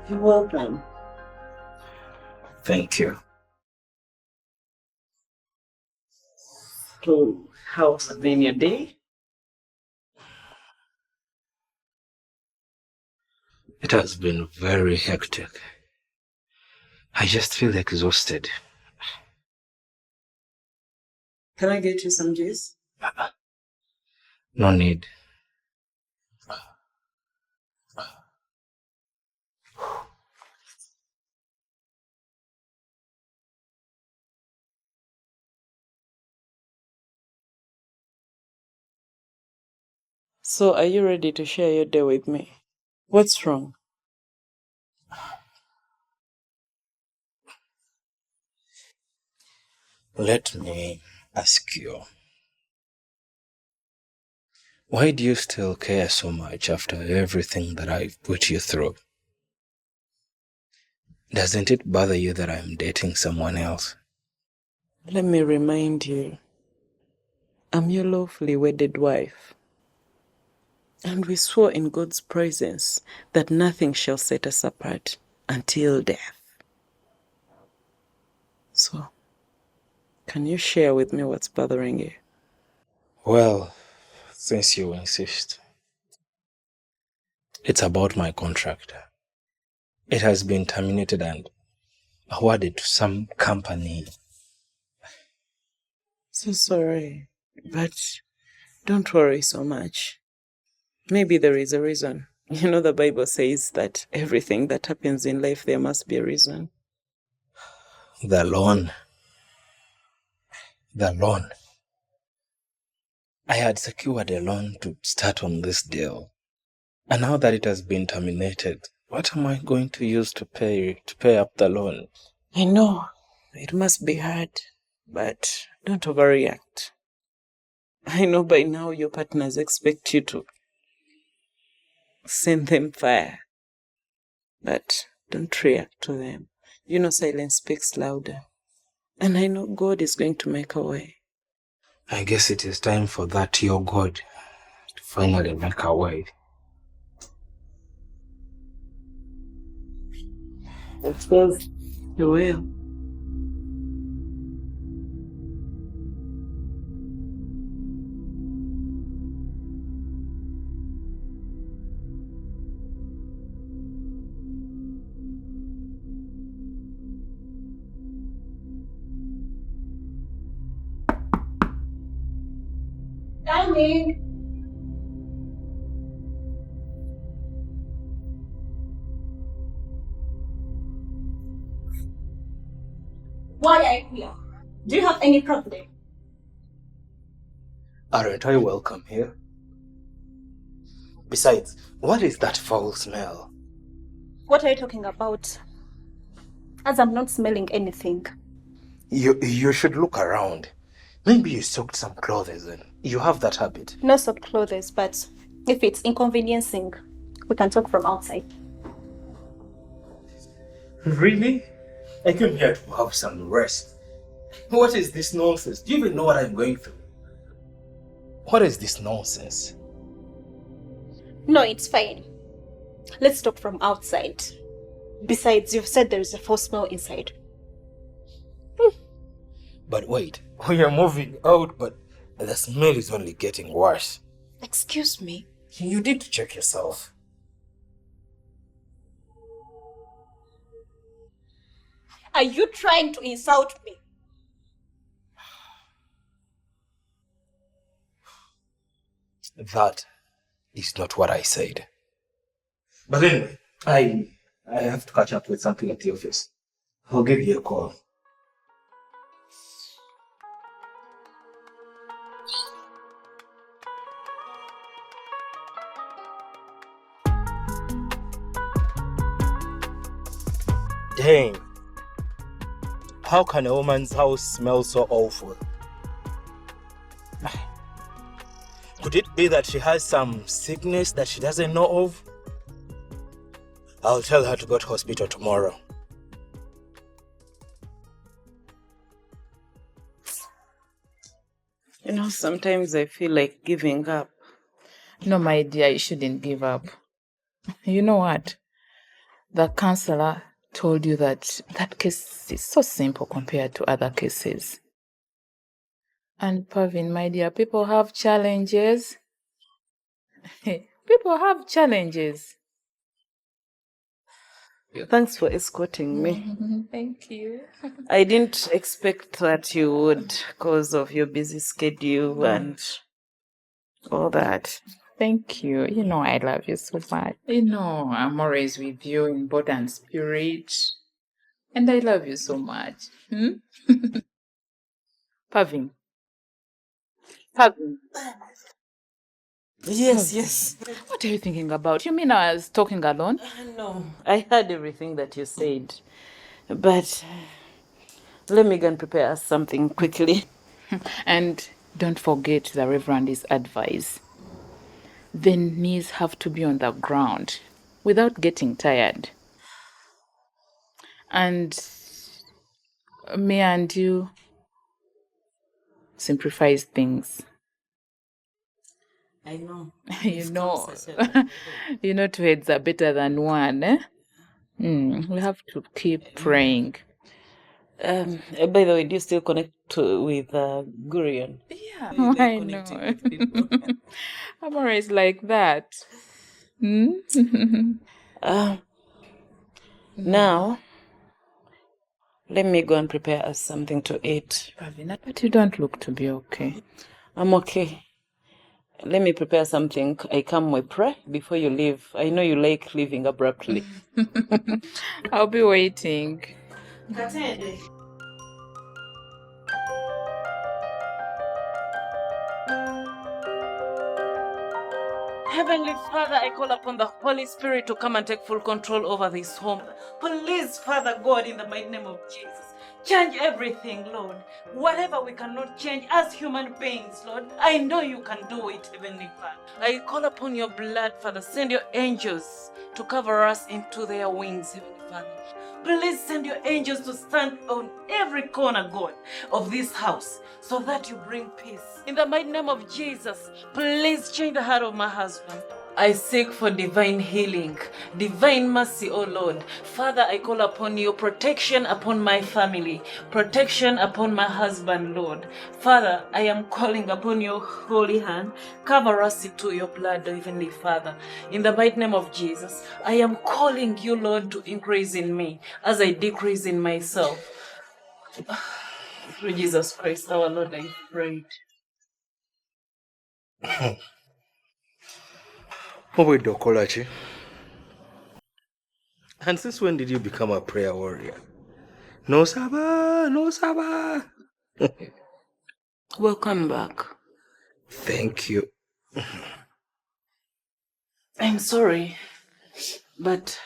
you're welcome. Thank you. So, how's been your day? It has been very hectic. I just feel exhausted. Can I get you some juice? No need. So, are you ready to share your day with me? What's wrong? Let me ask you. Why do you still care so much after everything that I've put you through? Doesn't it bother you that I'm dating someone else? Let me remind you, I'm your lawfully wedded wife. And we swore in God's presence that nothing shall set us apart until death. So, can you share with me what's bothering you? Well, since you insist, it's about my contract. It has been terminated and awarded to some company. So sorry, but don't worry so much. Maybe there is a reason. You know, the Bible says that everything that happens in life, there must be a reason. The loan. I had secured a loan to start on this deal. And now that it has been terminated, what am I going to use to pay up the loan? I know, it must be hard, but don't overreact. I know by now your partners expect you to send them fire, but don't react to them. You know, silence speaks louder. And I know God is going to make a way. I guess it is time for that your God to finally make a way. I suppose you will. Coming. Why are you here? Do you have any problem? Aren't I welcome here? Besides, what is that foul smell? What are you talking about? As I'm not smelling anything. You should look around. Maybe you soaked some clothes in. You have that habit. No soaked clothes, but if it's inconveniencing, we can talk from outside. Really? I came here to have some rest. What is this nonsense? Do you even know what I'm going through? What is this nonsense? No, it's fine. Let's talk from outside. Besides, you've said there is a foul smell inside. But wait, we are moving out, but the smell is only getting worse. Excuse me? You need to check yourself. Are you trying to insult me? That is not what I said. But anyway, I have to catch up with something at the office. I'll give you a call. Dang. How can a woman's house smell so awful? Could it be that she has some sickness that she doesn't know of? I'll tell her to go to hospital tomorrow. You know, sometimes I feel like giving up. No, my dear, you shouldn't give up. You know what? The counselor told you that that case is so simple compared to other cases. And Pavin, my dear, people have challenges. People have challenges. Thanks for escorting me. Thank you. I didn't expect that you would because of your busy schedule and all that. Thank you. You know I love you so much. You know I'm always with you in body and spirit. And I love you so much. Pavin. Pavin. Yes. What are you thinking about? You mean I was talking alone? No, I heard everything that you said. But let me go and prepare us something quickly. And don't forget the Reverend's advice. The knees have to be on the ground without getting tired. And me and you simplifies things. I know. You know, you know, two heads are better than one, eh? We have to keep praying. By the way, do you still connect with Gurion? Yeah, You like I connecting know. with people? I'm always like that. Now, let me go and prepare us something to eat. Ravina, but you don't look to be okay. I'm okay. Let me prepare something. I come we pray before you leave. I know you like leaving abruptly. I'll be waiting. Heavenly Father, I call upon the Holy Spirit to come and take full control over this home. Please, Father God, in the mighty name of Jesus, change everything, Lord. Whatever we cannot change as human beings, Lord, I know you can do it, Heavenly Father. I call upon your blood, Father. Send your angels to cover us into their wings, Heavenly Father. Please send your angels to stand on every corner, God, of this house so that you bring peace. In the mighty name of Jesus, please change the heart of my husband. I seek for divine healing, divine mercy, O Lord. Father, I call upon you, protection upon my family, protection upon my husband, Lord. Father, I am calling upon your holy hand. Cover us into your blood, Heavenly Father. In the mighty name of Jesus, I am calling you, Lord, to increase in me as I decrease in myself. Through Jesus Christ, our Lord, I prayed. Owe Dokolachi. And since when did you become a prayer warrior? No Saba, no Saba. Welcome back. Thank you. I'm sorry, but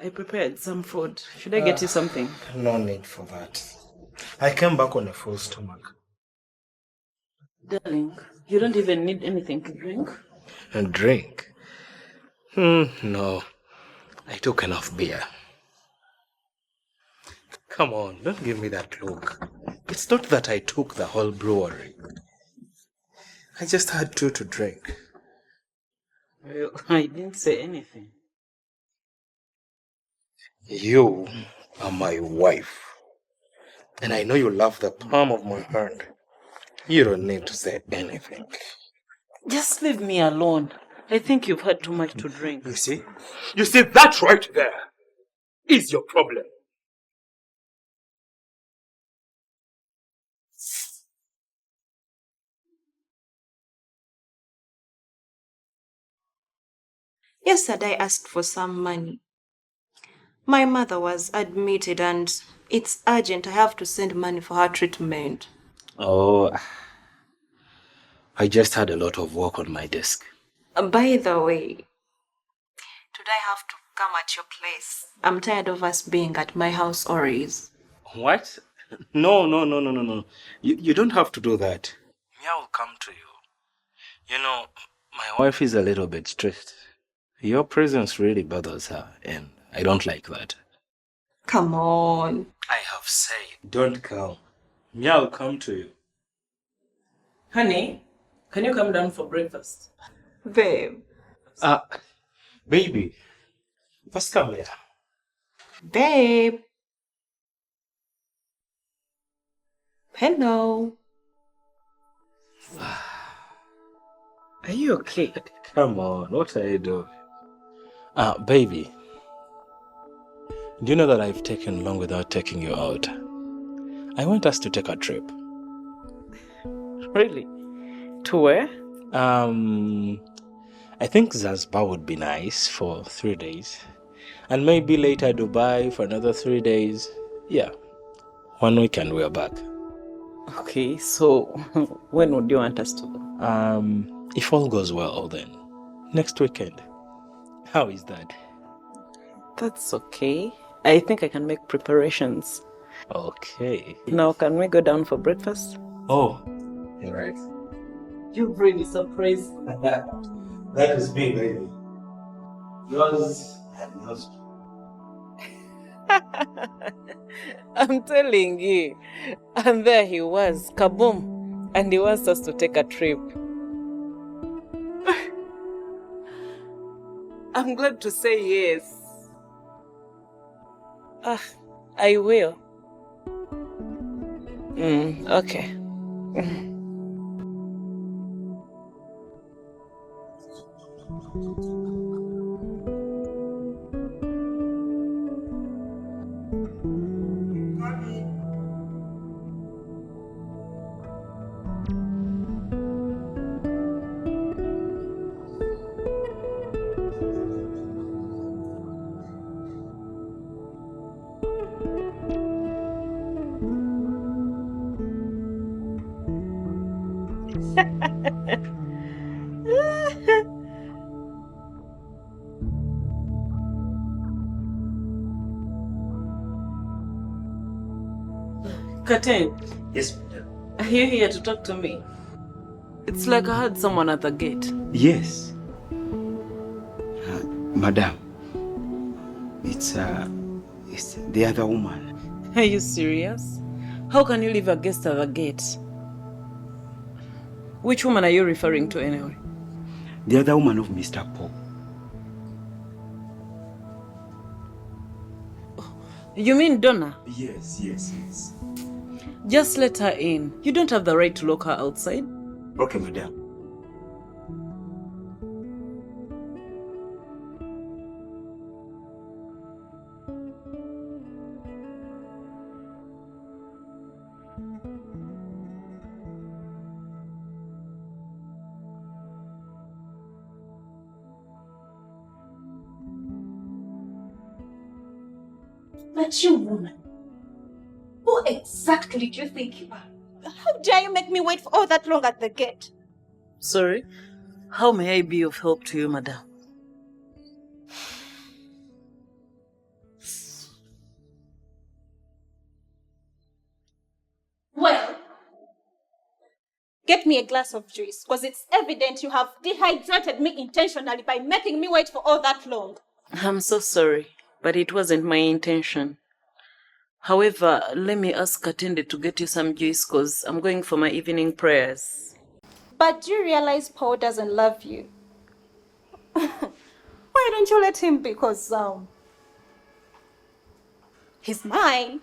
I prepared some food. Should I get you something? No need for that. I came back on a full stomach. Darling, you don't even need anything to drink. And drink? No. I took enough beer. Come on, don't give me that look. It's not that I took the whole brewery. I just had two to drink. Well, I didn't say anything. You are my wife. And I know you love the palm of my hand. You don't need to say anything. Just leave me alone. I think you've had too much to drink. You see? You see, that right there is your problem. Yesterday I asked for some money. My mother was admitted and it's urgent. I have to send money for her treatment. Oh, I just had a lot of work on my desk. By the way, today I have to come at your place. I'm tired of us being at my house always. What? No. You don't have to do that. Me, I will come to you. You know, my wife is a little bit strict. Your presence really bothers her, and I don't like that. Come on. I have said, don't come. Me, I will come to you. Honey, can you come down for breakfast? Babe. Baby, first come here. Babe. Hello. Are you okay? Come on, what are you doing? Baby, do you know that I've taken long without taking you out? I want us to take a trip. Really? To where? I think Zanzibar would be nice for 3 days. And maybe later Dubai for another 3 days. Yeah, 1 weekend we are back. Okay, so when would you want us to go? If all goes well then, next weekend. How is that? That's okay. I think I can make preparations. Okay. Now, can we go down for breakfast? Oh, you're right. You really surprised me. That is me, baby. Yours and yours. I'm telling you. And there he was, kaboom. And he wants us to take a trip. I'm glad to say yes. I will. Okay. Katen, Yes, madam. are you here to talk to me? It's like I heard someone at the gate. Yes. Madam, it's the other woman. Are you serious? How can you leave a guest at the gate? Which woman are you referring to anyway? The other woman of Mr. Paul. You mean Donna? Yes. Just let her in. You don't have the right to lock her outside. Okay, madam. But you woman, who exactly do you think you are? How dare you make me wait for all that long at the gate? Sorry? How may I be of help to you, madam? Well, get me a glass of juice, because it's evident you have dehydrated me intentionally by making me wait for all that long. I'm so sorry, but it wasn't my intention. However, let me ask Katende to get you some juice because I'm going for my evening prayers. But do you realize Paul doesn't love you? Why don't you let him be? Because he's mine.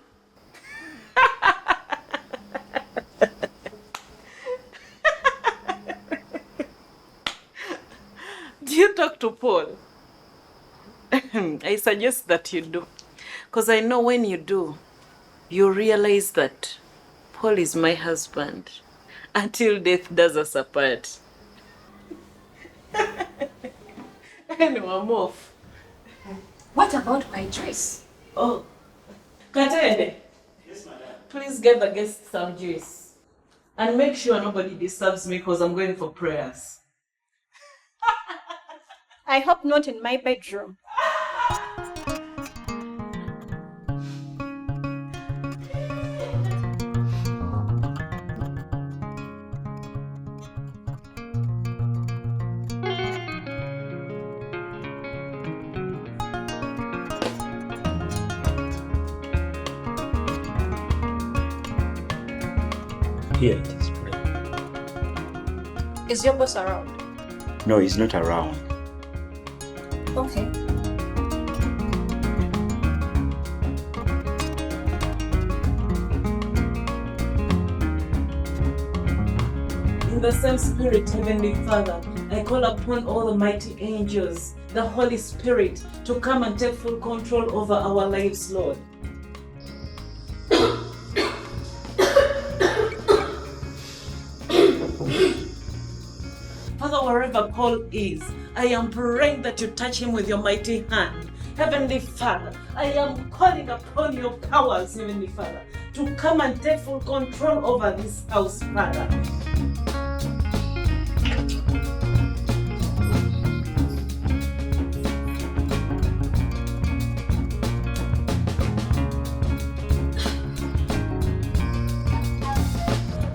Do you talk to Paul? I suggest that you do. Because I know when you do, you realize that Paul is my husband until death does us apart. Anyway, I'm off. What about my juice? Oh, Katende. Yes, madam. Please get the guests some juice. And make sure nobody disturbs me because I'm going for prayers. I hope not in my bedroom. Here it is, pray. Is your boss around? No, he's not around. Okay. In the same spirit, Heavenly Father, I call upon all the mighty angels, the Holy Spirit, to come and take full control over our lives, Lord. Father, wherever Paul is, I am praying that you touch him with your mighty hand. Heavenly Father, I am calling upon your powers, Heavenly Father, to come and take full control over this house, Father.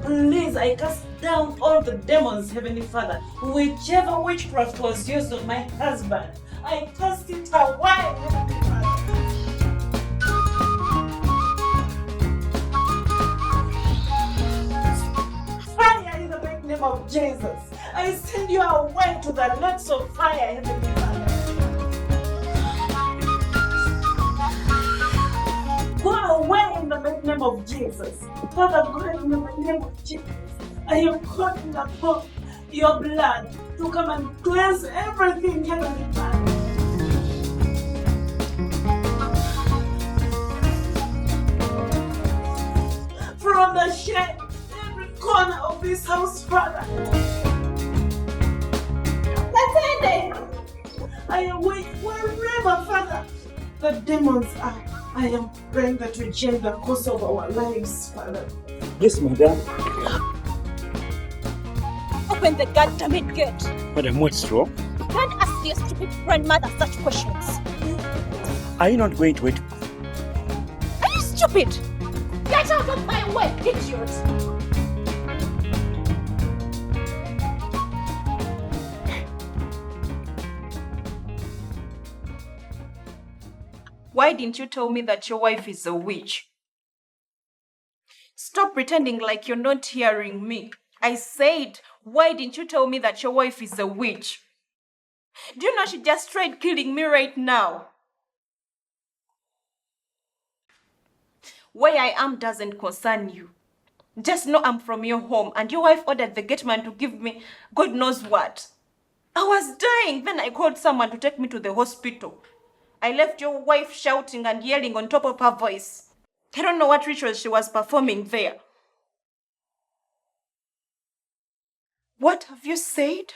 Please, I cast down all the demons, Heavenly Father. Whichever witchcraft was used on my husband, I cast it away, Heavenly Father. away to the lakes of fire, Heavenly Father. Go away in the mighty name of Jesus. Father God, in the mighty name of Jesus, I am calling upon your blood to come and cleanse everything, Heavenly Father. From the shed, every corner of this house, Father. That's it. I await wherever, Father, the demons are. I am praying that you change the course of our lives, Father. Yes, madam. Open the goddamn gate. Madam, what's wrong? You can't ask your stupid grandmother such questions. Are you not going to wait? Are you stupid? Get out of my way, idiot! Why didn't you tell me that your wife is a witch? Stop pretending like you're not hearing me. I said, why didn't you tell me that your wife is a witch? Do you know she just tried killing me right now? Where I am doesn't concern you. Just know I'm from your home and your wife ordered the gateman to give me God knows what. I was dying, then I called someone to take me to the hospital. I left your wife shouting and yelling on top of her voice. I don't know what rituals she was performing there. What have you said?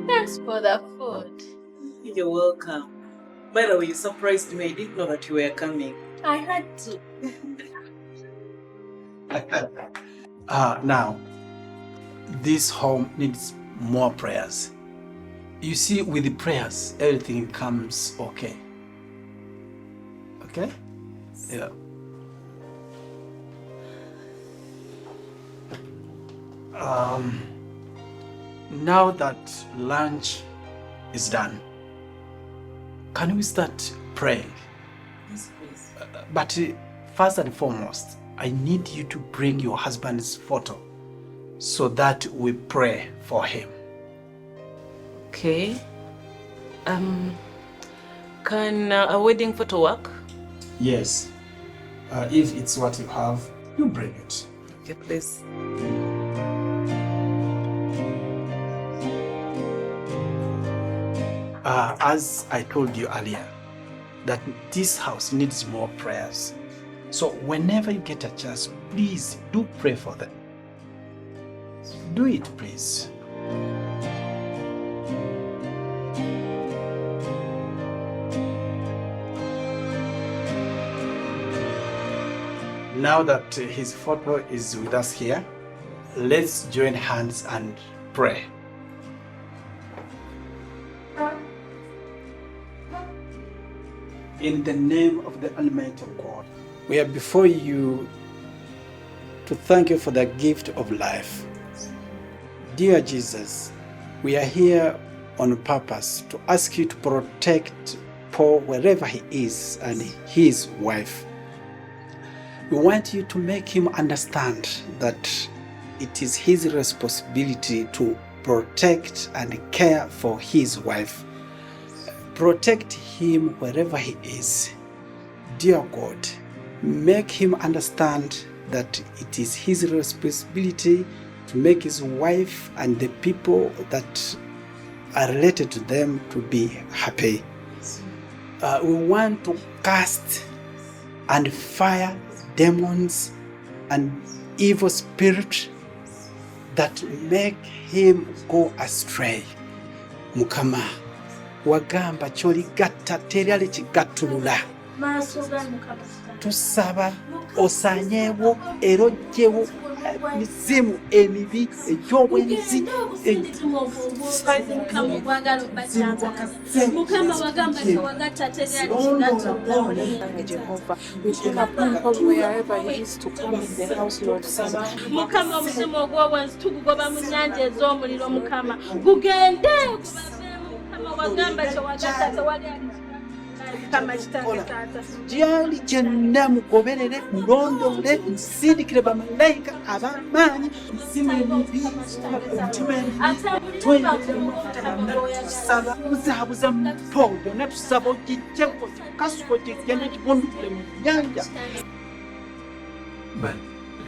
Thanks for the food. You're welcome. By the way, you surprised me. I didn't know that you were coming. I had to. Now, this home needs more prayers. You see, with the prayers, everything comes okay. Okay? Yeah. Now that lunch is done, can we start praying? Yes, please. But first and foremost, I need you to bring your husband's photo so that we pray for him. Okay. Can a wedding photo work? Yes. If it's what you have, you bring it. Okay, please. As I told you earlier, that this house needs more prayers. So whenever you get a chance, please do pray for them. Do it, please. Now that his photo is with us here, let's join hands and pray. In the name of the Almighty God, we are before you to thank you for the gift of life. Dear Jesus, we are here on purpose to ask you to protect Paul wherever he is and his wife. We want you to make him understand that it is his responsibility to protect and care for his wife. Protect him wherever he is. Dear God, make him understand that it is his responsibility to make his wife and the people that are related to them to be happy. We want to cast and fire demons and evil spirits that make him go astray. Mukama, wagamba choligatta teryali kigattulula. Tusaba osanyeewo era oggyewo mizimu emibi egy'obwenzi Mukama wagamba wagatta teryali Jehovah, we call upon Paul wherever he is to come in the house, Lord. Mukama omuzimu ogw'obwenzi tugugoba mu nnyanja ez'omuliro Mukama gugende gubaveemu Mukama gyali kyonna mugoberere mulondole musindikire bamalayika ab'amaanyi muzima emibi omutima tusaba buzaabuza mu po yonna tusaba ogijjeko kasuko kigenda kibundukire mu nnyanja. But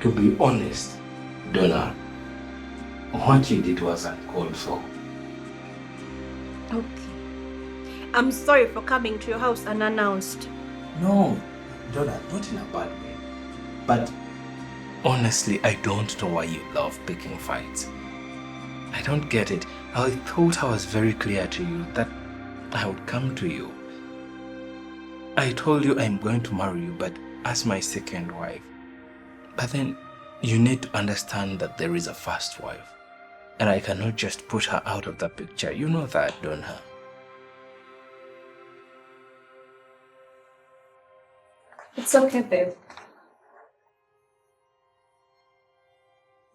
to be honest, Donna, what you did was uncalled for. Okay. I'm sorry for coming to your house unannounced. No, Donna, not in a bad way. But honestly, I don't know why you love picking fights. I don't get it. I thought I was very clear to you that I would come to you. I told you I'm going to marry you, but as my second wife. But then you need to understand that there is a first wife. And I cannot just put her out of the picture. You know that, don't you? It's okay, babe.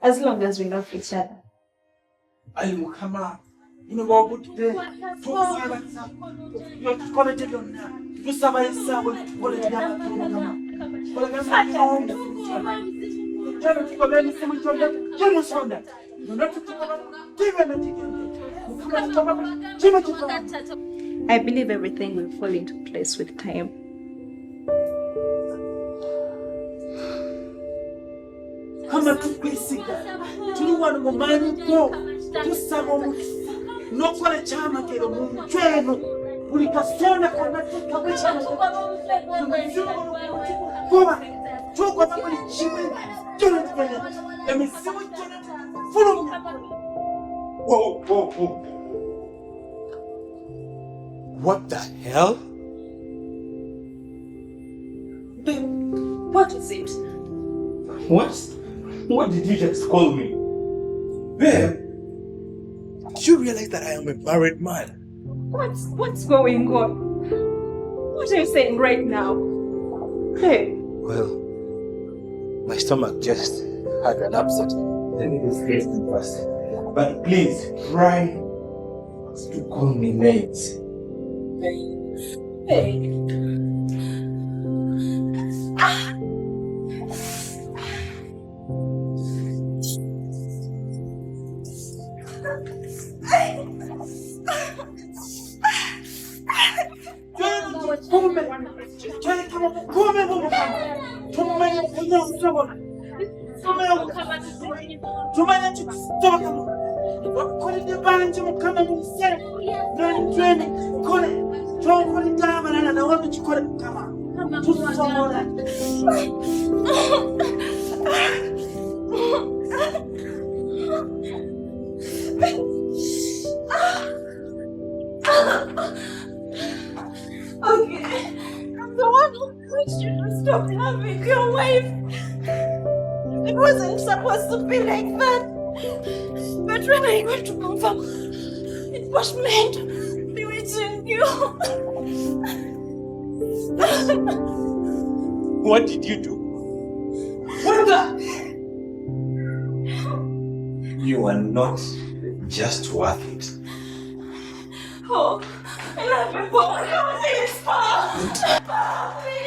As long as we love each other. Ayi Mukama, obudde tusaba tukolete byonna tusaba essaawa tukolera Mukama. I believe everything will fall into place with time. Kama tukwesiga tuli wano mu maanyi go tusaba omutufu n'okukola ekyamakero mu nju eno buli kaseera konna kuba tukola buli kimu gyona emizimu gyona fulumya. Whoa. What the hell? Babe, what is it? What did you just call me? Babe, do you realize that I am a married man? What's going on? What are you saying right now? Hey. Well, my stomach just had an upset. Let me just get it first. But please, try to call me names. Hey. Stop having your wife. It wasn't supposed to be like that. But when I went to confirm, it was meant to be within you. What did you do? You are not just worth it. Oh, I love you, Paul. Please, Paul. Please.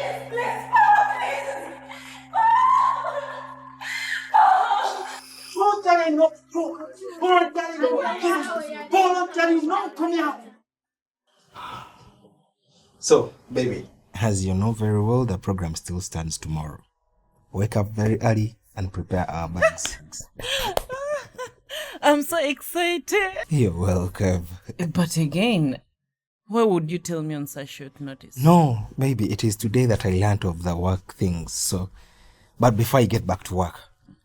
So, baby, as you know very well, the program still stands tomorrow. Wake up very early and prepare our bags. I'm so excited. You're welcome. But again, why would you tell me on such short notice? No, baby, it is today that I learned of the work things. So, but before I get back to work,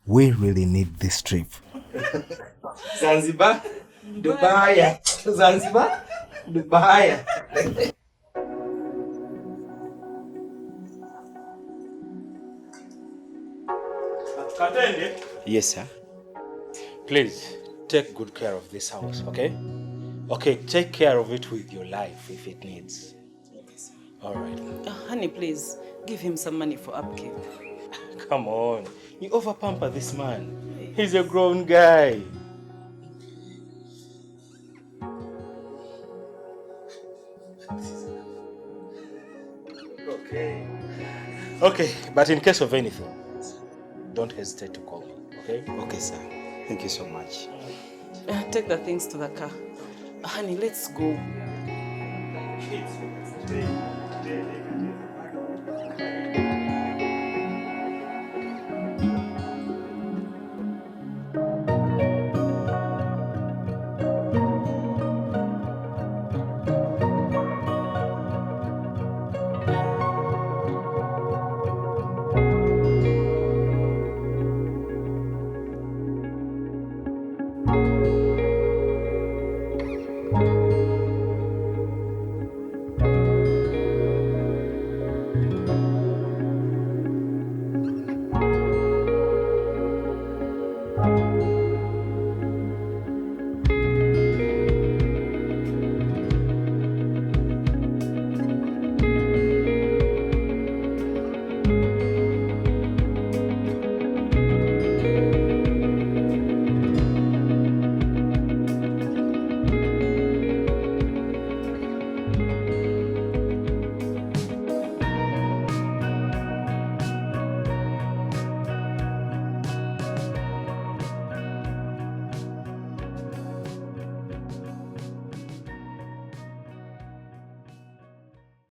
we really need this trip. Zanzibar, Dubai, Zanzibar, Dubai. Katende? Yes, sir. Please, take good care of this house, okay? Okay, take care of it with your life if it needs. All right. Honey, please, give him some money for upkeep. Come on. You overpamper this man. He's a grown guy. Okay, but in case of anything, don't hesitate to call me, okay? Okay, sir. Thank you so much. Take the things to the car. Honey, let's go.